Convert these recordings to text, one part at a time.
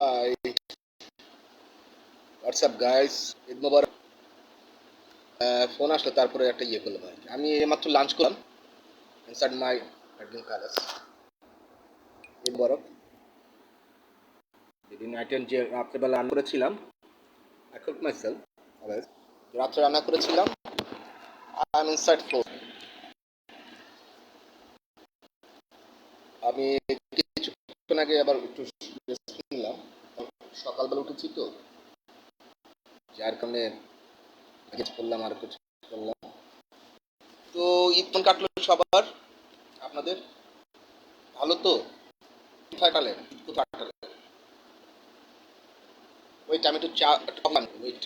Hi, WhatsApp guys, Eid মোবারক। Phone আসলো তারপরে একটা ইয়ে করলাম আর কি। আমি এইমাত্র লাঞ্চ করলাম inside my dream palace. Eid Mubarak. যেদিন নাইটের যে রাত্রেবেলা রান্না করেছিলাম, I cook my self always. রাত্রে রান্না করেছিলাম, আই এম ইনসাইড ফ্লোর। আমি কিছুক্ষণ আগে আবার একটু রেস্ট নিলাম। সকালবেলা উঠেছি তো, যার কারণে কিছু করলাম আর কিছু করলাম। তো ঈদ কেমন কাটলো সবার? আপনাদের ভালো তো? কোথায় কাটালেন? কোথায় কাটালেন? ওয়েট, আমি একটু চা ওয়েট।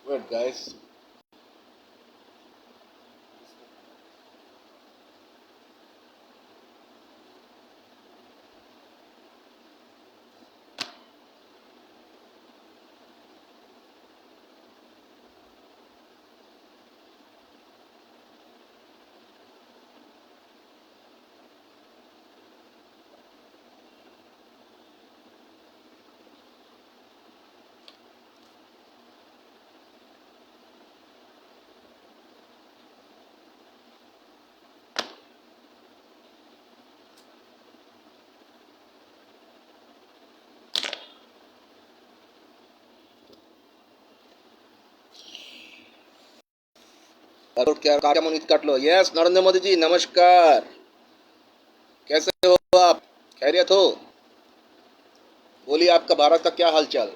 Wait, guys. तारपुर क्या केमन ईद काटलो? यस, नरेंद्र मोदी जी नमस्कार। कैसे हो आप? खैरियत हो? बोलिए, आपका भारत का क्या हालचाल?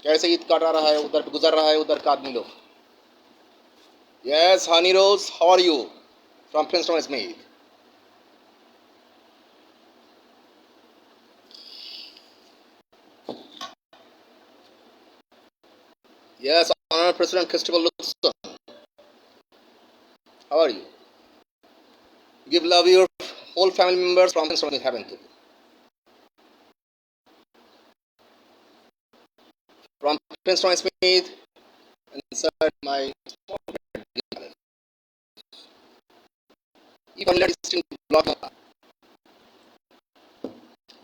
कैसे ईद काटा रहा है उधर, गुजर रहा है उधर का आदमी लोग? Yes, honey rose, how are you? From Princeton Smith. Yes, honour president Christopher Luxon, how are you? Give love your whole family members from Princeton Smith heaven to. From Princeton Smith inside my even distinct block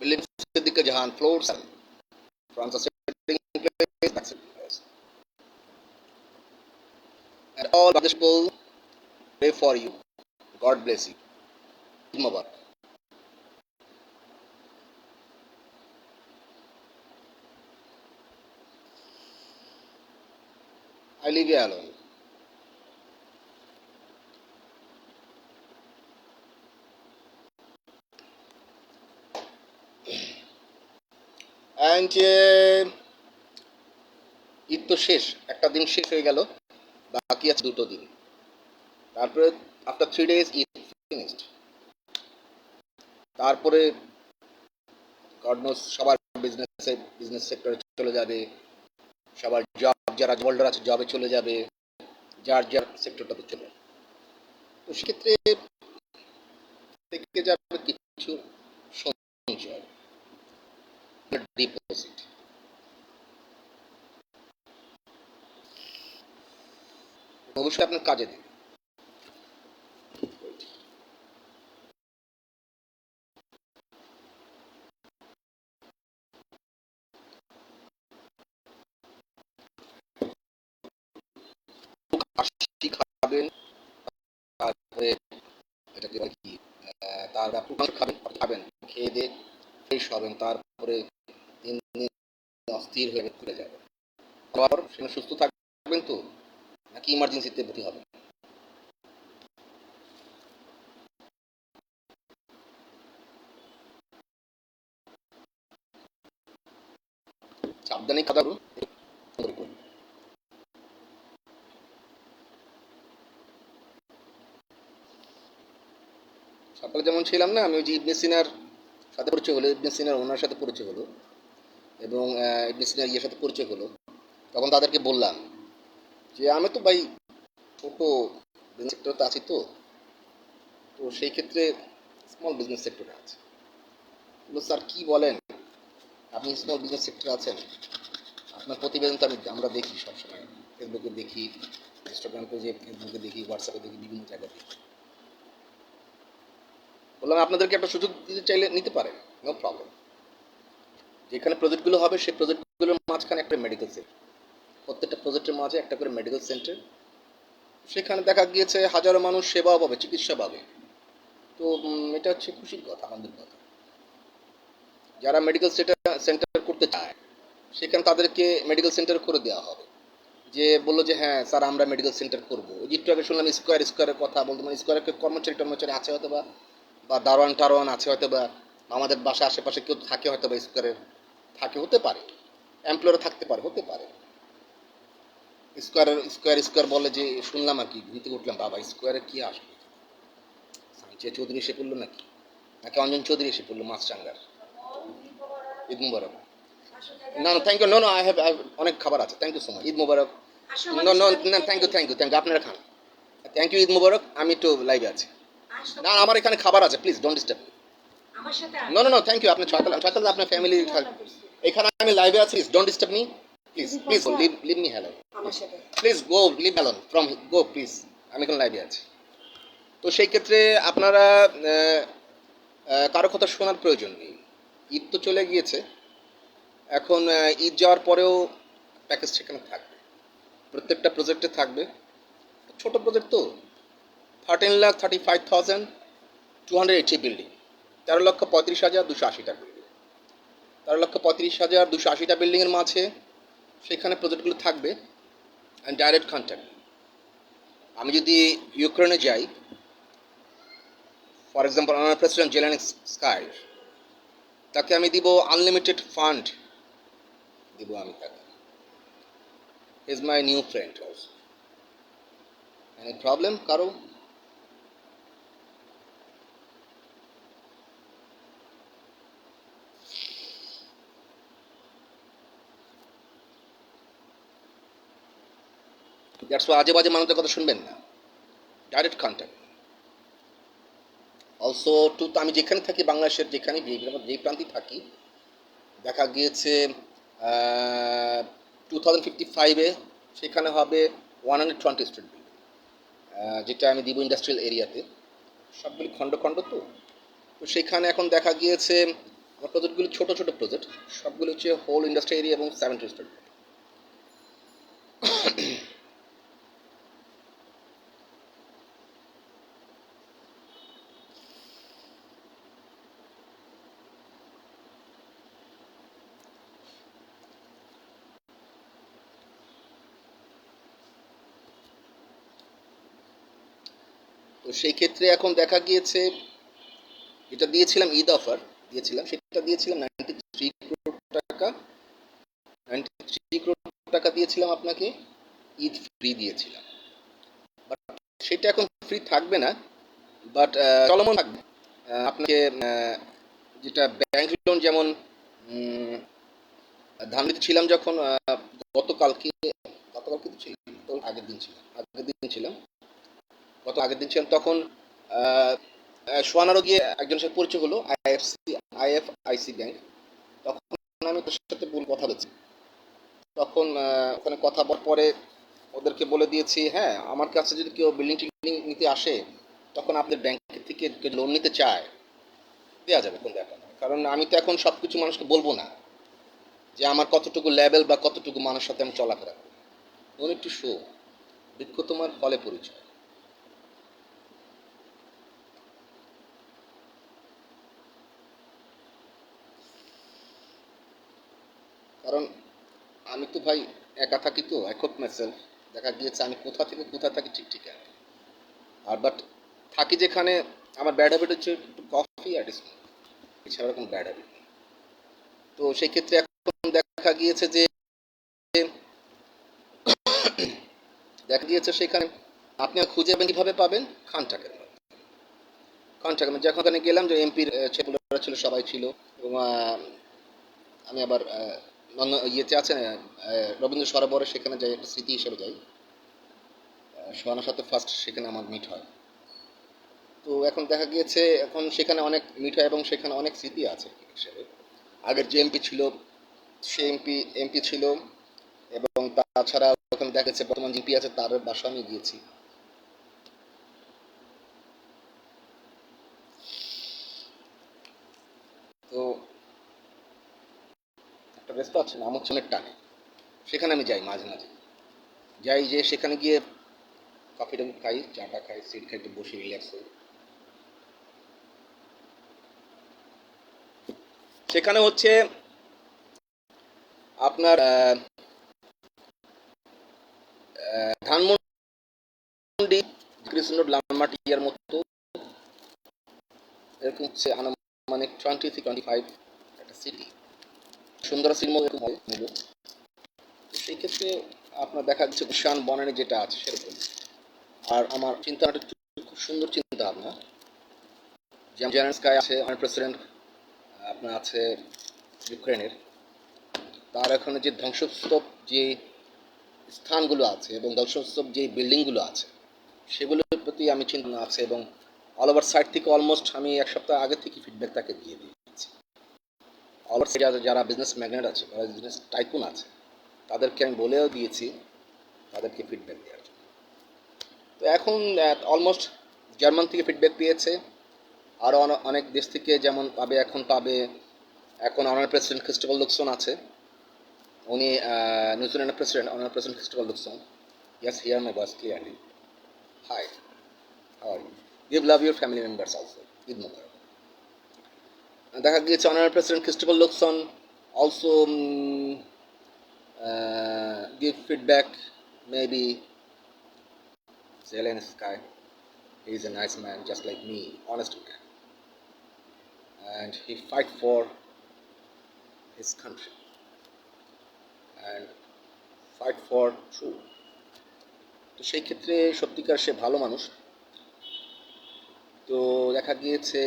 William Siddiqui Jahan floors from the sitting place. That's it. And all Bangladesh people pray for you. God bless you. Mubarak. I leave you alone. And Eid তো শেষ, একটা দিন শেষ হয়ে গেল, বাকি আছে দুটো দিন। তারপরে আফটার 3 days ঈদ ফিনিশড। তারপরে গড নোস সবার বিজনেস সেক্টরে চলে যাবে, সবার জব, যারা হোল্ডার আছে জবে চলে যাবে, যার যার সেক্টরটাতে চলে যাবে। তো সেক্ষেত্রে থেকে যাবে কিছু সঞ্চয়, ডিপোজিট। অবশ্যই আপনার কাজে দেবে। হাসি খাবেন, তারপরে এটাকে বলে কি, তার খাবেন, খাবেন, খেয়ে দিয়ে ফ্রেশ হবেন, তারপরে 3 দিন অস্থির হয়ে ঘুরে যাবেন। আবার সেখানে সুস্থ থাকবেন তো, নাকি ইমার্জেন্সিতে ভর্তি হবেন? সাবধানে খাওয়া দাওয়া করুন। সকালে যেমন ছিলাম না, আমি ওই যে ইবনে সিনার সাথে পরিচয় হলো, ইবনে সিনার ওনার সাথে পরিচয় হলো, এবং ইবনে সিনার ইয়ের সাথে পরিচয় হলো। তখন তাদেরকে বললাম যে আমি তো ভাই ছোটো বিজনেস সেক্টরে আছি, তো তো সেই ক্ষেত্রে স্মল বিজনেস সেক্টরে আছে। বললো, স্যার কী বলেন, আপনি স্মল বিজনেস সেক্টরে আছেন? আপনার প্রতিবেদন তো আমরা দেখি সবসময়, ফেসবুকে দেখি, ইনস্টাগ্রাম পেজে, ফেসবুকে দেখি, হোয়াটসঅ্যাপে দেখি, বিভিন্ন জায়গায় দেখি। বললাম আপনাদেরকে একটা সুযোগ দিতে চাইলে নিতে পারেন, নো প্রবলেম। যেখানে প্রজেক্টগুলো হবে সেই প্রজেক্টগুলোর মাঝখানে একটা মেডিকেল সেন্টার, প্রত্যেকটা প্রজেক্টের মাঝে একটা করে মেডিকেল সেন্টার। সেখানে দেখা গিয়েছে হাজারো মানুষ সেবাও পাবে, চিকিৎসা পাবে। তো এটা হচ্ছে খুশির কথা, আনন্দের কথা। যারা মেডিকেল সেন্টার করতে চায়, সেখানে তাদেরকে মেডিকেল সেন্টার করে দেওয়া হবে। যে বললো যে হ্যাঁ স্যার আমরা মেডিকেল সেন্টার করবো, ওই একটু আগে শুনলাম স্কোয়ারের কথা বলতে, মানে স্কোয়ারের কর্মচারী আছে হয়তো, বা দারোয়ান টারোয়ান আছে হয়তো, বা আমাদের বাসা আশেপাশে কেউ থাকে হয়তো, বা স্কোয়ারের থাকে, হতে পারে, এমপ্লয়ার থাকতে পারে, হতে পারে। স্কোয়ার বলে যে শুনলাম আর কি, ঘুরতে উঠলাম, বাবা স্কোয়ারে কি আসবে, সাঞ্চিয়া চৌধুরী এসে পড়লো নাকি, নাকি অঞ্জন চৌধুরী এসে পড়লো মাছরাঙ্গার। ঈদ মুবারক। না না thank you, no no I have অনেক খাবার আছে, thank you so much, Eid মুবারক। নো নো না, থ্যাংক ইউ আপনারা খান। থ্যাংক ইউ, ঈদ মুবারক। আমি একটু লাইভে আছি। না আমার এখানে খাবার আছে, please don't disturb. No no no thank you, আপনি ছয়তলা আপনার ফ্যামিলি, এখানে আমি লাইভে আছি, don't disturb me please, please leave me hello, please go, leave alone from, go please, আমি এখন লাইভে আছি। তো সেই ক্ষেত্রে আপনারা কারো কথা শোনার প্রয়োজন নেই। ঈদ তো চলে গিয়েছে, এখন ঈদ যাওয়ার পরেও প্যাকেজ সেখানে থাকবে, প্রত্যেকটা প্রজেক্টে থাকবে। ছোট প্রজেক্ট তো, 13,35,280 বিল্ডিং, 13,35,280টা বিল্ডিং, 13,35,280টা বিল্ডিংয়ের মাঝে সেখানে প্রজেক্টগুলো থাকবে অ্যান্ড ডাইরেক্ট কন্ট্যাক্ট। আমি যদি ইউক্রেনে যাই, ফর এক্সাম্পল আমার প্রেসিডেন্ট জেলেনস্কি, তাকে আমি দিব আনলিমিটেড ফান্ড, দিব আমি তাকে, is my new friend also. Any problem কারো? দ্যাটস ওয়াই আজে বাজে মানুষদের কথা শুনবেন না, ডাইরেক্ট কন্ট্যাক্ট। অলসো টু, আমি যেখানে থাকি বাংলাদেশের, যেখানে যেই প্রান্তে থাকি, দেখা গিয়েছে 2055-এ সেখানে হবে 120 স্ট্রিট বিল্ডিং, যেটা আমি দিব ইন্ডাস্ট্রিয়াল এরিয়াতে। সবগুলি খণ্ড খণ্ড তো, তো সেখানে এখন দেখা গিয়েছে আমার প্রজেক্টগুলি ছোট ছোট প্রজেক্ট, সবগুলো হচ্ছে হোল ইন্ডাস্ট্রি এরিয়া এবং 70 স্ট্রিট। তো সেই ক্ষেত্রে এখন দেখা গিয়েছে যেটা দিয়েছিলাম ঈদ অফার দিয়েছিলাম, সেটা দিয়েছিলাম 93 crore টাকা, 93 crore টাকা দিয়েছিলাম আপনাকে, ঈদ ফ্রি দিয়েছিলাম। বাট সেটা এখন ফ্রি থাকবে না, বাট চলমান থাকবে। আপনাকে যেটা ব্যাংক লোন, যেমন ধানমন্ডিতে ছিলাম যখন, গতকালকে, গতকালকে তো ছিলাম, তো আগের দিন ছিলাম, গত আগের দিন ছিলাম, তখন সোয়ানারও গিয়ে একজনের সাথে পরিচয় হলো, আইএফআইসি ব্যাংক। তখন আমি তোর সাথে ভুল কথা বলছি, তখন ওখানে কথা বলার পরে ওদেরকে বলে দিয়েছি, হ্যাঁ আমার কাছে যদি কেউ বিল্ডিং টিল্ডিং নিতে আসে তখন আপনাদের ব্যাংক থেকে লোন নিতে চায়, দেওয়া যাবে, কোন ব্যাপার না। কারণ আমি তো এখন সব কিছু মানুষকে বলবো না যে আমার কতটুকু লেভেল বা কতটুকু মানুষের সাথে আমি চলাফেরা করি। ওন একটু শো, বৃক্ষ তোমার ফলে পরিচয়। কারণ আমি তো ভাই একা থাকি, তো একক মেসেল, দেখা গিয়েছে আমি কোথা থেকে কোথা থাকি ঠিক ঠিক আছে। আর বাট থাকি যেখানে, আমার ব্যাড হ্যাবিট হচ্ছে একটু কফি আর স্মোক, এছাড়া কোনো ব্যাড হ্যাবিট নেই। তো সেই ক্ষেত্রে এখন দেখা গিয়েছে যে দেখা গিয়েছে সেখানে আপনি খুঁজে পাবেন, কিভাবে পাবেন, খানটাকের কন্ট্যাক্ট, আমি যখন ওখানে গেলাম যে এমপির ছেলেরা ছিল, সবাই ছিল। এবং আমি আবার ইয়েতে আছে রবীন্দ্র সরোবরে, সেখানে যাই একটা স্মৃতি হিসেবে যাই। সোহানার সাথে ফার্স্ট সেখানে আমার মিট হয়। তো এখন দেখা গিয়েছে এখন সেখানে অনেক মিট হয় এবং সেখানে অনেক স্মৃতি আছে হিসেবে। আগের যে এমপি ছিল সে এমপি ছিল, এবং তাছাড়া ওখানে দেখা যাচ্ছে বর্তমান জিপি আছে, তার বাসা আমি গিয়েছি। তো একটা ব্যস্ত আছে নাম হচ্ছে টানে, সেখানে আমি যাই মাঝে মাঝে, যাই যে সেখানে গিয়ে কফিটা খাই, চাটা খাই, সিট খাই, একটু বসে রিল্যাক্স হই। সেখানে হচ্ছে আপনার ধানমন্ডি, কৃষ্ণ লালমাটিয়ার মতো, এরকম হচ্ছে আনুমানিক 20 থেকে 25 একটা সিটি, সুন্দর সিটির মধ্যে এরকম হয় এগুলো। তো সেই ক্ষেত্রে আপনার দেখা যাচ্ছে গুলশান বনানী যেটা আছে সেরকম। আর আমার চিন্তাটা একটু খুব সুন্দর চিন্তা ভাবনা, যেমন জেলেনস্কাই আছে, আমার প্রেসিডেন্ট আপনার আছে ইউক্রেনের, তার এখানে যে ধ্বংসস্তূপ যে স্থানগুলো আছে এবং ধ্বংসস্তূপ যে বিল্ডিংগুলো আছে সেগুলোর প্রতি আমি চিন্তা আছে, এবং অল ওভার সাইড থেকে অলমোস্ট আমি এক সপ্তাহ আগে থেকে ফিডব্যাক তাকে দিয়ে দিয়েছি। অল ওভার সাইড যারা বিজনেস ম্যাগনেট আছে, যারা বিজনেস টাইকুন আছে, তাদেরকে আমি বলেও দিয়েছি তাদেরকে ফিডব্যাক দেওয়ার জন্য। তো এখন অলমোস্ট জার্মান থেকে ফিডব্যাক পেয়েছে, আরও অনেক দেশ থেকে যেমন পাবে, এখন পাবে। এখন অনার প্রেসিডেন্ট ক্রিস্টোফার লুকসন আছে, উনি নিউজিল্যান্ডের president, honour president Christopher Luxon. Yes, hear my voice clearly. Hi, how are you? Give love your family members also. Eid Mubarak. দেখা গিয়েছে honour president Christopher Luxon also give feedback, maybe Zelensky. He is a nice man, just like me, honest man, and he fight for his country and fight for truth. তো সেই ক্ষেত্রে সত্যিকার সে ভালো মানুষ। তো দেখা গিয়েছে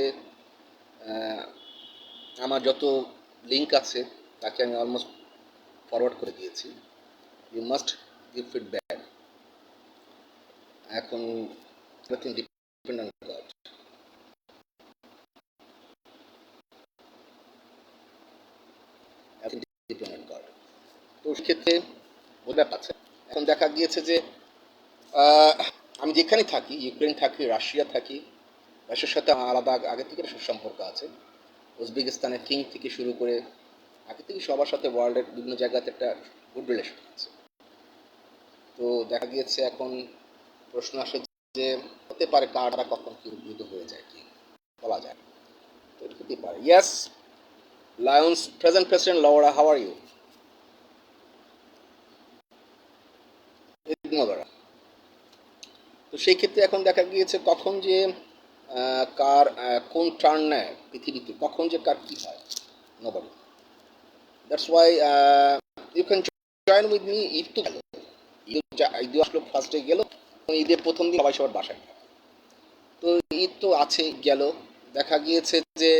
আমার যত লিঙ্ক আছে তাকে আমি অলমোস্ট ফরওয়ার্ড করে দিয়েছি। You must give feedback. এখন everything depend on god. Everything depend on god. তো সেক্ষেত্রে ওই ব্যাপার আছে। এখন দেখা গিয়েছে যে আমি যেখানে থাকি, ইউক্রেন থাকি, রাশিয়া থাকি, রাশিয়ার সাথে আলাদা আগে থেকে সুসম্পর্ক আছে। উজবেকিস্তানের কিং থেকে শুরু করে আগে থেকে সবার সাথে ওয়ার্ল্ডের বিভিন্ন জায়গাতে একটা গুড রিলেশন আছে। তো দেখা গিয়েছে এখন প্রশ্ন আসে যে হতে পারে কারা কখন কি উদ্ভূত হয়ে যায়, কি বলা যায়। তো এটা হতে পারে। Yes, lions present president Laura, how are you? তো সেই ক্ষেত্রে এখন দেখা গিয়েছে কখন যে কার কোন টার্ন নেয় পৃথিবীতে, কখন যে কার কী হয়, nobody. That's why you can join with me. Eid তো গেল, ঈদ আসলো, ফার্স্টে গেল, ঈদের প্রথম দিন সবাই সবার বাসায়। তো ঈদ তো আছে গেল, দেখা গিয়েছে যে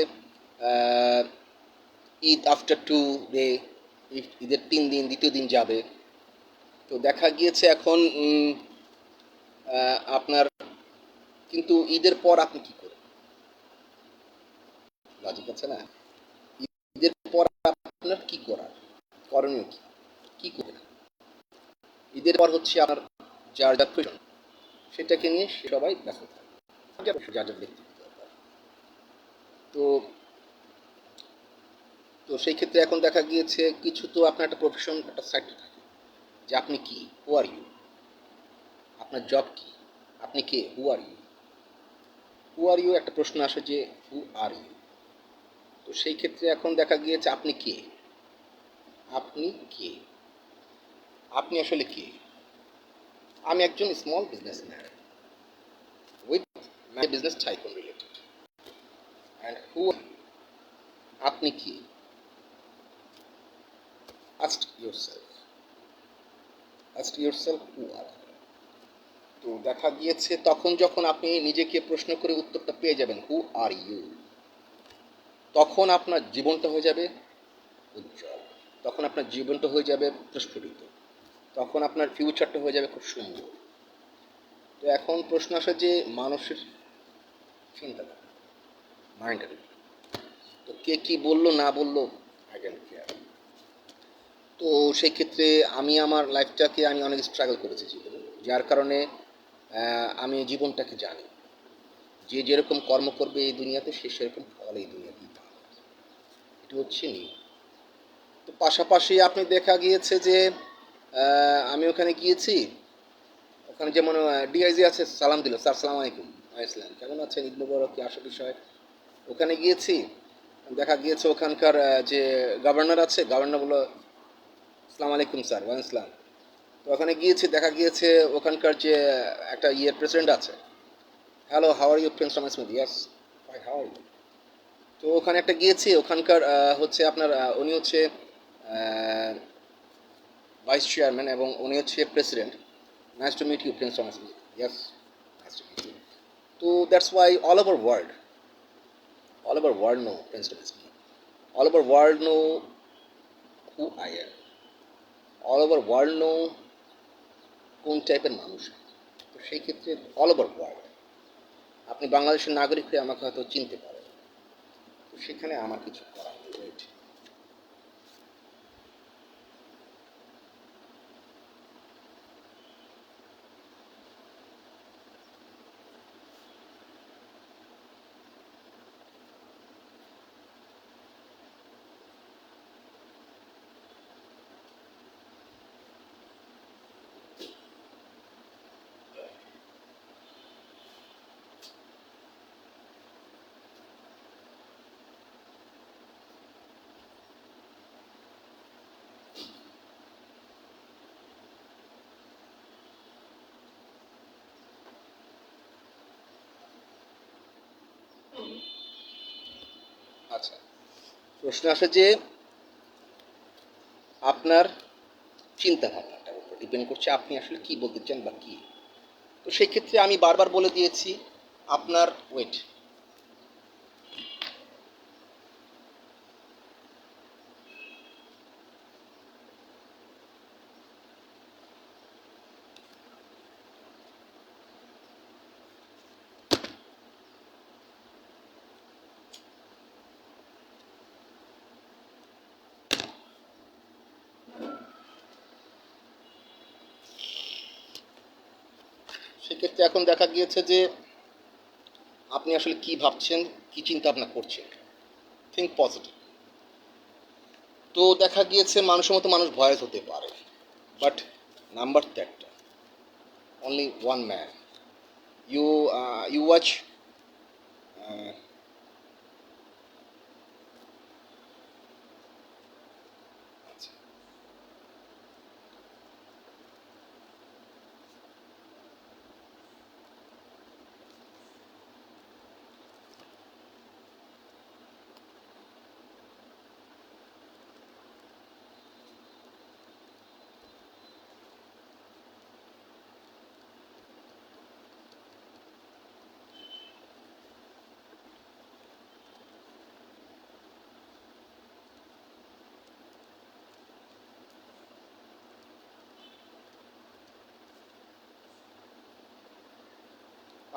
ঈদ আফটার 2 ডে, ঈদের 3 দিন, দ্বিতীয় দিন যাবে। তো দেখা গিয়েছে এখন আপনার কিন্তু ঈদের পর আপনি কি করেন, লজিক আছে না? ঈদের পর আপনার কি করার, করণীয় কি, কি করবেন? ঈদের পর হচ্ছে আপনার যার যার প্রয়োজন সেটাকে নিয়ে সবাই ব্যস্ত থাকে, যার যার ব্যক্তিগত ব্যাপার। তো তো সেই ক্ষেত্রে এখন দেখা গিয়েছে কিছু তো আপনার একটা প্রফেশন একটা সাইড থাকে যে আপনি কি, হু আর ইউ, আপনার জব কি, আপনি কে, হু are you. Who are you একটা প্রশ্ন আসে যে হু আর ইউ। তো সেই ক্ষেত্রে এখন দেখা গিয়েছে আপনি কে, আপনি কে, আপনি আসলে কে। আমি একজন small businessman with my business tycoon related. And who, আপনি কি, আস্ক ইউরসেলফ, আস্ক ইউরসেলফ হু আর। তো দেখা গিয়েছে তখন যখন আপনি নিজেকে প্রশ্ন করে উত্তরটা পেয়ে যাবেন হু আর ইউ, তখন আপনার জীবনটা হয়ে যাবে উজ্জ্বল, তখন আপনার জীবনটা হয়ে যাবে প্রস্ফুটিত, তখন আপনার ফিউচারটা হয়ে যাবে খুব সুন্দর। তো এখন প্রশ্ন আসে যে মানুষের চিন্তাধারা, মাইন্ডের, তো কে কি বললো না বললো আই ডোন্ট কেয়ার। তো সেই ক্ষেত্রে আমি আমার লাইফটাকে আমি অনেক স্ট্রাগল করেছি জীবনে, যার কারণে আমি জীবনটাকে জানি যে যেরকম কর্ম করবে এই দুনিয়াতে সে সেরকম ফল এই দুনিয়াতেই পাবে, এটা হচ্ছে নিয়ম। তো পাশাপাশি আপনি দেখা গিয়েছে যে আমি ওখানে গিয়েছি, ওখানে যেমন ডিআইজি আছে, সালাম দিল, স্যার সালাম আলাইকুম, ইসলাম কেমন আছেন, ঈদ মুবারক, কি আসল বিষয়। ওখানে গিয়েছি, দেখা গিয়েছে ওখানকার যে গভর্নর আছে, গভর্নর বললো আসসালামু আলাইকুম স্যার, ওয়ান ইসলাম। তো ওখানে গিয়েছি, দেখা গিয়েছে ওখানকার যে একটা প্রেসিডেন্ট আছে, hello how are you prince Ramesh Smith, yes fine how are you. তো ওখানে একটা গিয়েছি, ওখানকার হচ্ছে আপনার উনি হচ্ছে ভাইস চেয়ারম্যান এবং উনি হচ্ছে president. Nice to meet you prince Ramesh Smith, yes nice to meet you. তো that's why all over world know Prince Thomas More. All over world know who I am. All over world know কোন টাইপের মানুষ। তো সেই ক্ষেত্রে all over world আপনি বাংলাদেশের নাগরিক হয়ে আমাকে হয়তো চিনতে পারেন, তো সেখানে আমার কিছু করার নেই। আচ্ছা, প্রশ্ন আসে যে আপনার চিন্তা ভাবনাটার উপর ডিপেন্ড করছে আপনি আসলে কি বলতে চান বা কি। তো সেই ক্ষেত্রে আমি বারবার বলে দিয়েছি আপনার ওয়েট, সেক্ষেত্রে এখন দেখা গিয়েছে যে আপনি আসলে কি ভাবছেন, কি চিন্তা ভাবনা করছেন, থিঙ্ক পজিটিভ। তো দেখা গিয়েছে মানুষের মতো মানুষ ভয়েস হতে পারে, বাট নাম্বার তো একটা, only one man. You watch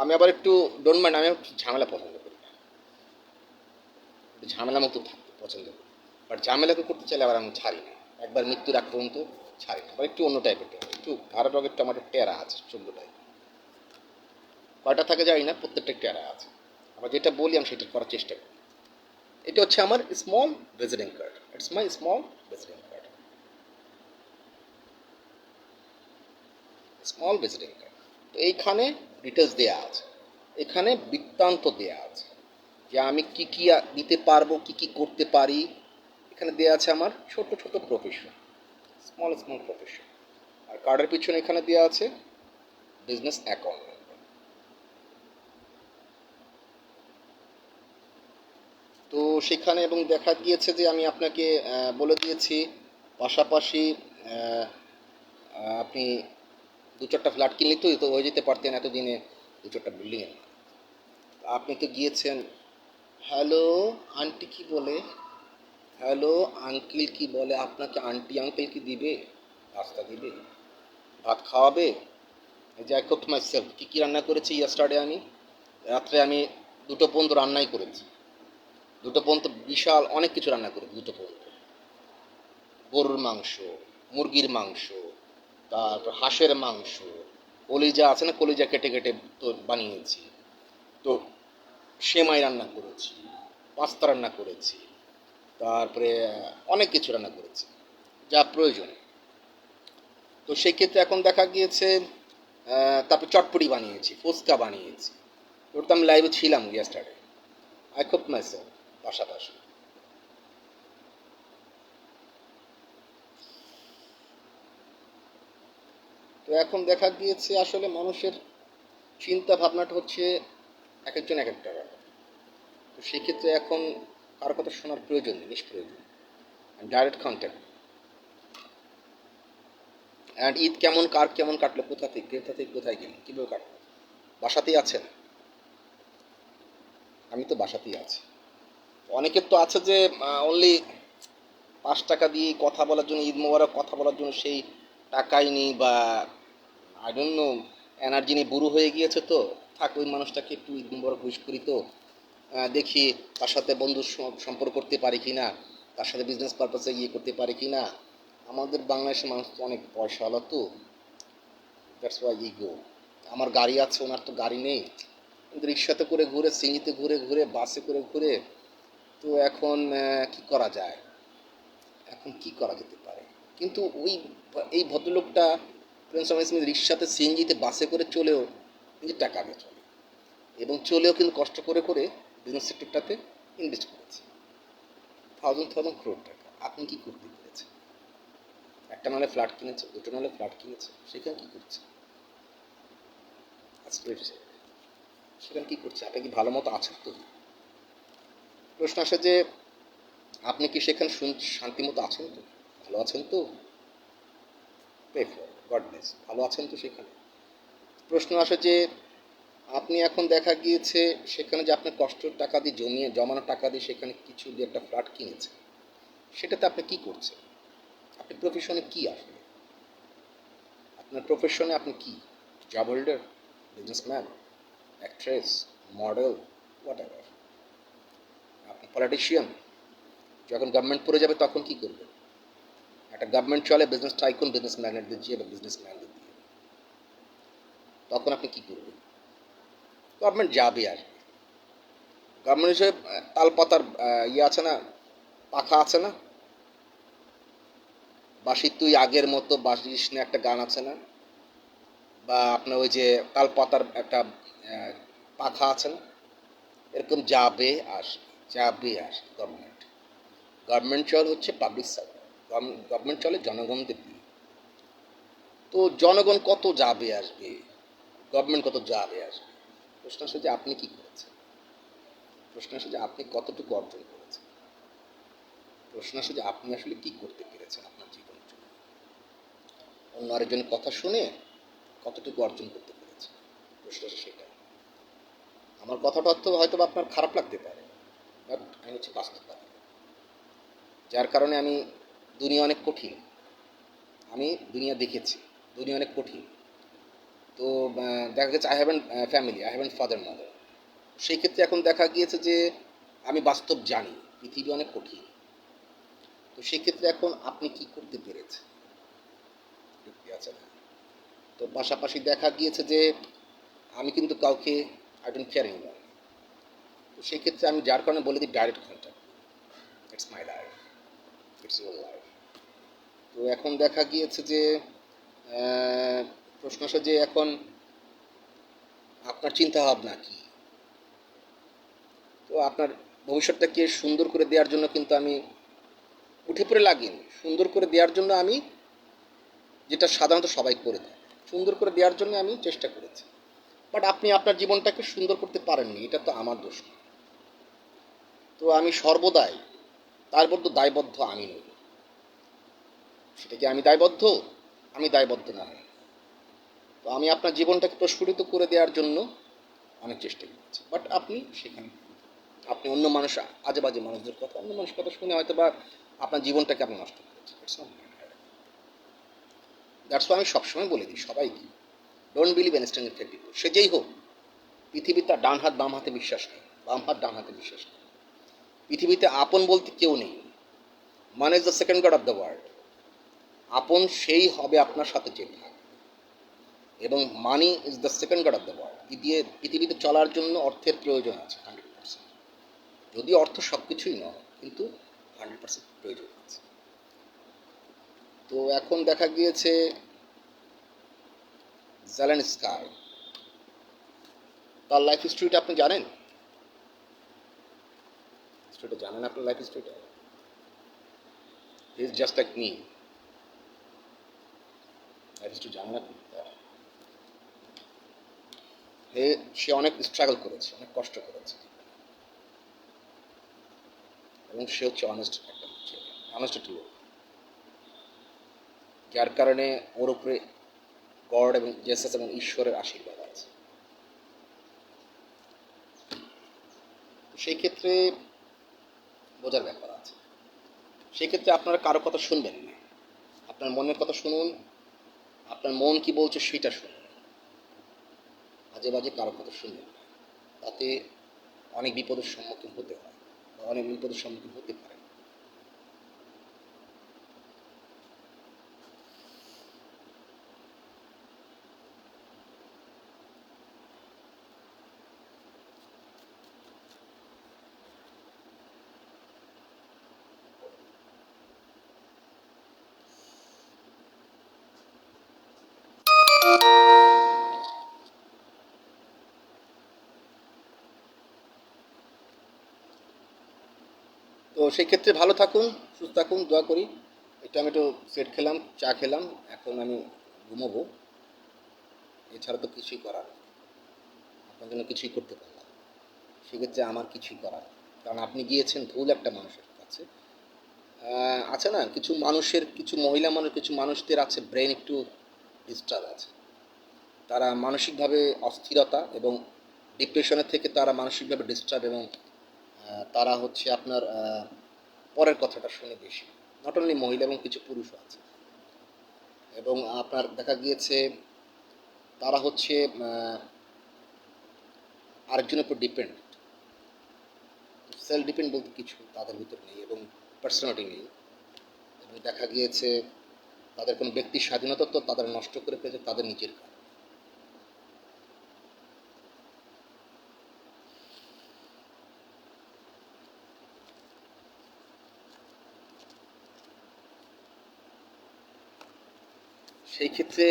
আমি আবার একটু ডোন্ট মাইন্ড, আমি একটু ঝামেলা পছন্দ করি না, একটু ঝামেলা মুক্ত থাকতে পছন্দ করি, বাট ঝামেলাকে করতে চাইলে আবার আমি ছাড়ি না একবার মৃত্যুর আগ পর্যন্ত ছাড়ি না, একটু অন্য টাইপের টমেটো, একটু গাঢ় রঙের টমেটো, টেরা আছে 14টায়। কয়টা থাকে জানি না, প্রত্যেকটা টেরা আছে। আমরা যেটা বলি আমি সেটা করার চেষ্টা করি। এটা হচ্ছে আমার small visiting card, it's my small visiting card, small visiting card. তো এইখানে ডিটেলস দেওয়া আছে, এখানে বৃত্তান্ত দেওয়া আছে যে আমি কি কি দিতে পারবো, কি কি করতে পারি। এখানে দেওয়া আছে আমার ছোট ছোট প্রফেশন, স্মল স্মল প্রফেশন। আর কার্ডের পিছনে এখানে দেওয়া আছে বিজনেস অ্যাকাউন্ট। তো সেখানে এবং দেখা গিয়েছে যে আমি আপনাকে বলে দিয়েছি পাশাপাশি আপনি 2-4টা ফ্ল্যাট কিনলে তো হয়ে যেতে পারতেন এতদিনে 2-4টা বিল্ডিংয়ের। আপনি তো গিয়েছেন, হ্যালো আন্টি কি বলে, হ্যালো আঙ্কেল কি বলে, আপনাকে আন্টি আঙ্কেল কি দিবে, রাস্তা দিবে, ভাত খাওয়াবে। এই যে আই কুকড মাই সেলফ, কী কী রান্না করেছি ইয়েস্টারডে আমি রাত্রে, আমি 2টো পর্যন্ত রান্নাই করেছি। 2টো পর্যন্ত বিশাল অনেক কিছু রান্না করেছি। 2টো পর্যন্ত গরুর মাংস, মুরগির মাংস, তারপর হাঁসের মাংস, কলিজা আছে না, কলিজা কেটে কেটে তো বানিয়েছি। তো সেমাই রান্না করেছি, পাস্তা রান্না করেছি, তারপরে অনেক কিছু রান্না করেছি যা প্রয়োজন। তো সেই ক্ষেত্রে এখন দেখা গিয়েছে তারপর চটপটি বানিয়েছি, ফুচকা বানিয়েছি। ওটা তো আমি লাইভে ছিলাম yesterday, I cook my self পাশাপাশি। তো এখন দেখা গিয়েছে আসলে মানুষের চিন্তা ভাবনাটা হচ্ছে এক একজন এক একটা ব্যাপার। তো সেক্ষেত্রে এখন কারো কথা শোনার প্রয়োজন নেই, নিষ্প্রয়োজন। Direct contact. অ্যান্ড ঈদ কেমন, কার কেমন কাটলো, কোথা থেকে কোথায় গেলেন, কীভাবে কাটলো? বাসাতেই আছেন? আমি তো বাসাতেই আছি। অনেকের তো আছে যে অনলি 5 টাকা দিয়ে কথা বলার জন্য, ঈদ মোবারক কথা বলার জন্য সেই টাকাই নেই, বা আই ডোন্ট নো এনার্জি নিয়ে বুড়ো হয়ে গিয়েছে। তো থাক, ওই মানুষটাকে একটু ঈদ মোবারক উইশ করি, তো দেখি তার সাথে বন্ধুর সম্পর্ক করতে পারি কি না, তার সাথে বিজনেস পারপাসে ইয়ে করতে পারি কি না। আমাদের বাংলাদেশের মানুষ তো অনেক পয়সাওয়ালা, তো দ্যাটস ওয়াই ইগো। আমার গাড়ি আছে, ওনার তো গাড়ি নেই, কিন্তু রিক্সাতে করে ঘুরে, সিঁড়িতে ঘুরে ঘুরে, বাসে করে ঘুরে। তো এখন কি করা যায়, এখন কি করা যেতে পারে? কিন্তু এই ভদ্রলোকটা প্রিন্স অফ স্মিথ রিক্সাতে, সিএনজিতে, বাসে করে চলেও কিন্তু টাকা আগে চলে, এবং চলেও কিন্তু কষ্ট করে করে বিজনেস সেক্টরটাতে ইনভেস্ট করেছে থাউজেন্ড থাউজেন্ড ক্রোড টাকা। আপনি কি করতে পেরেছেন? একটা নাহলে ফ্ল্যাট কিনেছে, 2টো নাহলে ফ্ল্যাট কিনেছে, সেখানে কি করছে? আজকে সেখানে কি করছে? আপনি কি ভালো মতো আছেন তো? প্রশ্ন আসে যে আপনি কি সেখানে শান্তি মতো আছেন তো, ভালো আছেন তো? প্রে ফর গড ব্লেস, ভালো আছেন তো সেখানে? প্রশ্ন আসে যে আপনি এখন দেখা গিয়েছে সেখানে যে আপনার কষ্টের টাকা দিয়ে জমানো টাকা দিয়ে সেখানে কিছু দিয়ে একটা ফ্ল্যাট কিনেছে, সেটাতে আপনি কি করছেন? আপনি প্রফেশনে কি আসলে? আপনার প্রফেশনে আপনি কি? Job holder, businessman, actress, model, what ever? আপনি পলিটিশিয়ান? যখন গভর্নমেন্ট পড়ে যাবে তখন কি করবেন? একটা গভর্নমেন্ট চলে বিজনেস টাইকুন, বিজনেস ম্যাগনেটদের দিয়ে বা বিজনেস ম্যানদের দিয়ে, তখন আপনি কি করবেন? গভর্নমেন্ট যাবে আসবে। গভর্নমেন্ট হিসেবে তালপাতার ইয়ে আছে না, পাখা আছে না, বাঁশি তুই আগের মতো বাঁশিস না, একটা গান আছে না, বা আপনার ওই যে তালপাতার একটা পাখা আছে না, এরকম যাবে আসবে, যাবে আসবে। গভর্নমেন্ট, গভর্নমেন্ট চল হচ্ছে পাবলিক সার্ভিস, গভর্নমেন্ট চলে জনগণদের দিয়ে। তো জনগণ কত যাবে আসবে, গভর্নমেন্ট কত যাবে আসবে। প্রশ্ন আসে যে আপনি কি করেছেন, প্রশ্ন আসে যে আপনি কতটুকু অর্জন করেছেন, প্রশ্ন আসে যে আপনি আসলে কি করতে পেরেছেন আপনার জীবনের জন্য, অন্য আরেকজনের কথা শুনে কতটুকু অর্জন করতে পেরেছেন। প্রশ্ন আসে সেটা। আমার কথাটা হয়তো আপনার খারাপ লাগতে পারে, বাট আমি হচ্ছে বাস্তববাদী, যার কারণে আমি, দুনিয়া অনেক কঠিন, আমি দুনিয়া দেখেছি, দুনিয়া অনেক কঠিন। তো দেখা গেছে I have an family, I have an father mother. সেই ক্ষেত্রে এখন দেখা গিয়েছে যে আমি বাস্তব জানি পৃথিবী অনেক কঠিন। তো সেক্ষেত্রে এখন আপনি কি করতে পেরেছেন? আছে না। তো পাশাপাশি দেখা গিয়েছে যে আমি কিন্তু কাউকে আই ডোন্ট কেয়ার এনিওয়ান। তো সেই ক্ষেত্রে আমি যার কারণে বলে দিই direct contact, it's my life, it's your life. তো এখন দেখা গিয়েছে যে প্রশ্ন আসে যে এখন আপনার চিন্তা ভাবনা কী। তো আপনার ভবিষ্যৎটাকে সুন্দর করে দেওয়ার জন্য কিন্তু আমি উঠে পড়ে লাগিনি, সুন্দর করে দেওয়ার জন্য আমি যেটা সাধারণত সবাই করে দেয়, সুন্দর করে দেওয়ার জন্য আমি চেষ্টা করেছি। বাট আপনি আপনার জীবনটাকে সুন্দর করতে পারেননি, এটা তো আমার দোষ না। তো আমি সর্বদাই তার মধ্যে দায়বদ্ধ আমি নই। সেটা কি আমি দায়বদ্ধ? আমি দায়বদ্ধ না। তো আমি আপনার জীবনটাকে প্রস্ফুটিত করে দেওয়ার জন্য অনেক চেষ্টা করেছি, বাট আপনি সেখানে আপনি অন্য মানুষ, আজে বাজে মানুষদের কথা, অন্য মানুষের কথা শুনে হয়তো বা আপনার জীবনটাকে আপনি নষ্ট করেছেন। দ্যাটস আমি সবসময় বলে দিই সবাইকে, ডোন্ট বিলিভ ইনস্ট্যান্ট পিপল। সে যেই হোক, পৃথিবীতে ডান হাত বাম হাতে বিশ্বাস নেই, বাম হাত ডান হাতে বিশ্বাস নেই। পৃথিবীতে আপন বলতে কেউ নেই। মান is the second god of the world. আপন সেই হবে আপনার সাথে যে থাকবে, এবং money is the second god of the world. পৃথিবীতে চলার জন্য অর্থের প্রয়োজন আছে 100%। যদি অর্থ সব কিছুই নয়, কিন্তু 100% প্রয়োজন আছে। তো এখন দেখা গিয়েছে জেলেনস্কি, তার লাইফ হিস্ট্রিটা আপনি জানেন? হিস্ট্রিটা জানেন আপনার লাইফ হিস্ট্রিটা? He is just like me. Life history জানেন আপনি? সে অনেক স্ট্রাগল করেছে, অনেক কষ্ট করেছে, এবং সে হচ্ছে অনেস্ট একটা ছেলে, অনেস্ট একটা লোক, যার কারণে ওর উপরে গড এবং জেসাস এবং ঈশ্বরের আশীর্বাদ আছে। সেই ক্ষেত্রে বোঝার ব্যাপার আছে। সেই ক্ষেত্রে আপনারা কারো কথা শুনবেন না, আপনার মনের কথা শুনুন, আপনার মন কি বলছে সেটা শুনুন, আজে বাজে কারো কথা শুনবেন না। তাতে অনেক বিপদের সম্মুখীন হতে হয়, বা অনেক বিপদের সম্মুখীন হতে পারে। তো সেই ক্ষেত্রে ভালো থাকুন, সুস্থ থাকুন, দোয়া করি। এটা আমি একটু সেট খেলাম, চা খেলাম, এখন আমি ঘুমোবো। এছাড়া তো কিছুই করার, আপনার জন্য কিছুই করতে পারলাম। সেক্ষেত্রে আমার কিছুই করার, কারণ আপনি গিয়েছেন ভুল একটা মানুষের কাছে। আছে না কিছু মানুষের, কিছু মহিলা মানুষ, কিছু মানুষদের আছে ব্রেন একটু ডিস্টার্ব আছে। তারা মানসিকভাবে অস্থিরতা এবং ডিপ্রেশনের থেকে তারা মানসিকভাবে ডিস্টার্ব, এবং তারা হচ্ছে আপনার পরের কথাটা শুনে বেশি। নট অনলি মহিলা, এবং কিছু পুরুষও আছে। এবং আপনার দেখা গিয়েছে তারা হচ্ছে আরেকজনের উপর ডিপেন্ড। সেলফ ডিপেন্ড বলতে কিছু তাদের ভিতর নেই, এবং পার্সোনালিটি নেই। এবং দেখা গিয়েছে তাদের কোনো ব্যক্তির স্বাধীনতা তো তাদের নষ্ট করে ফেলেছে তাদের নিজের কাজ। সেই ক্ষেত্রে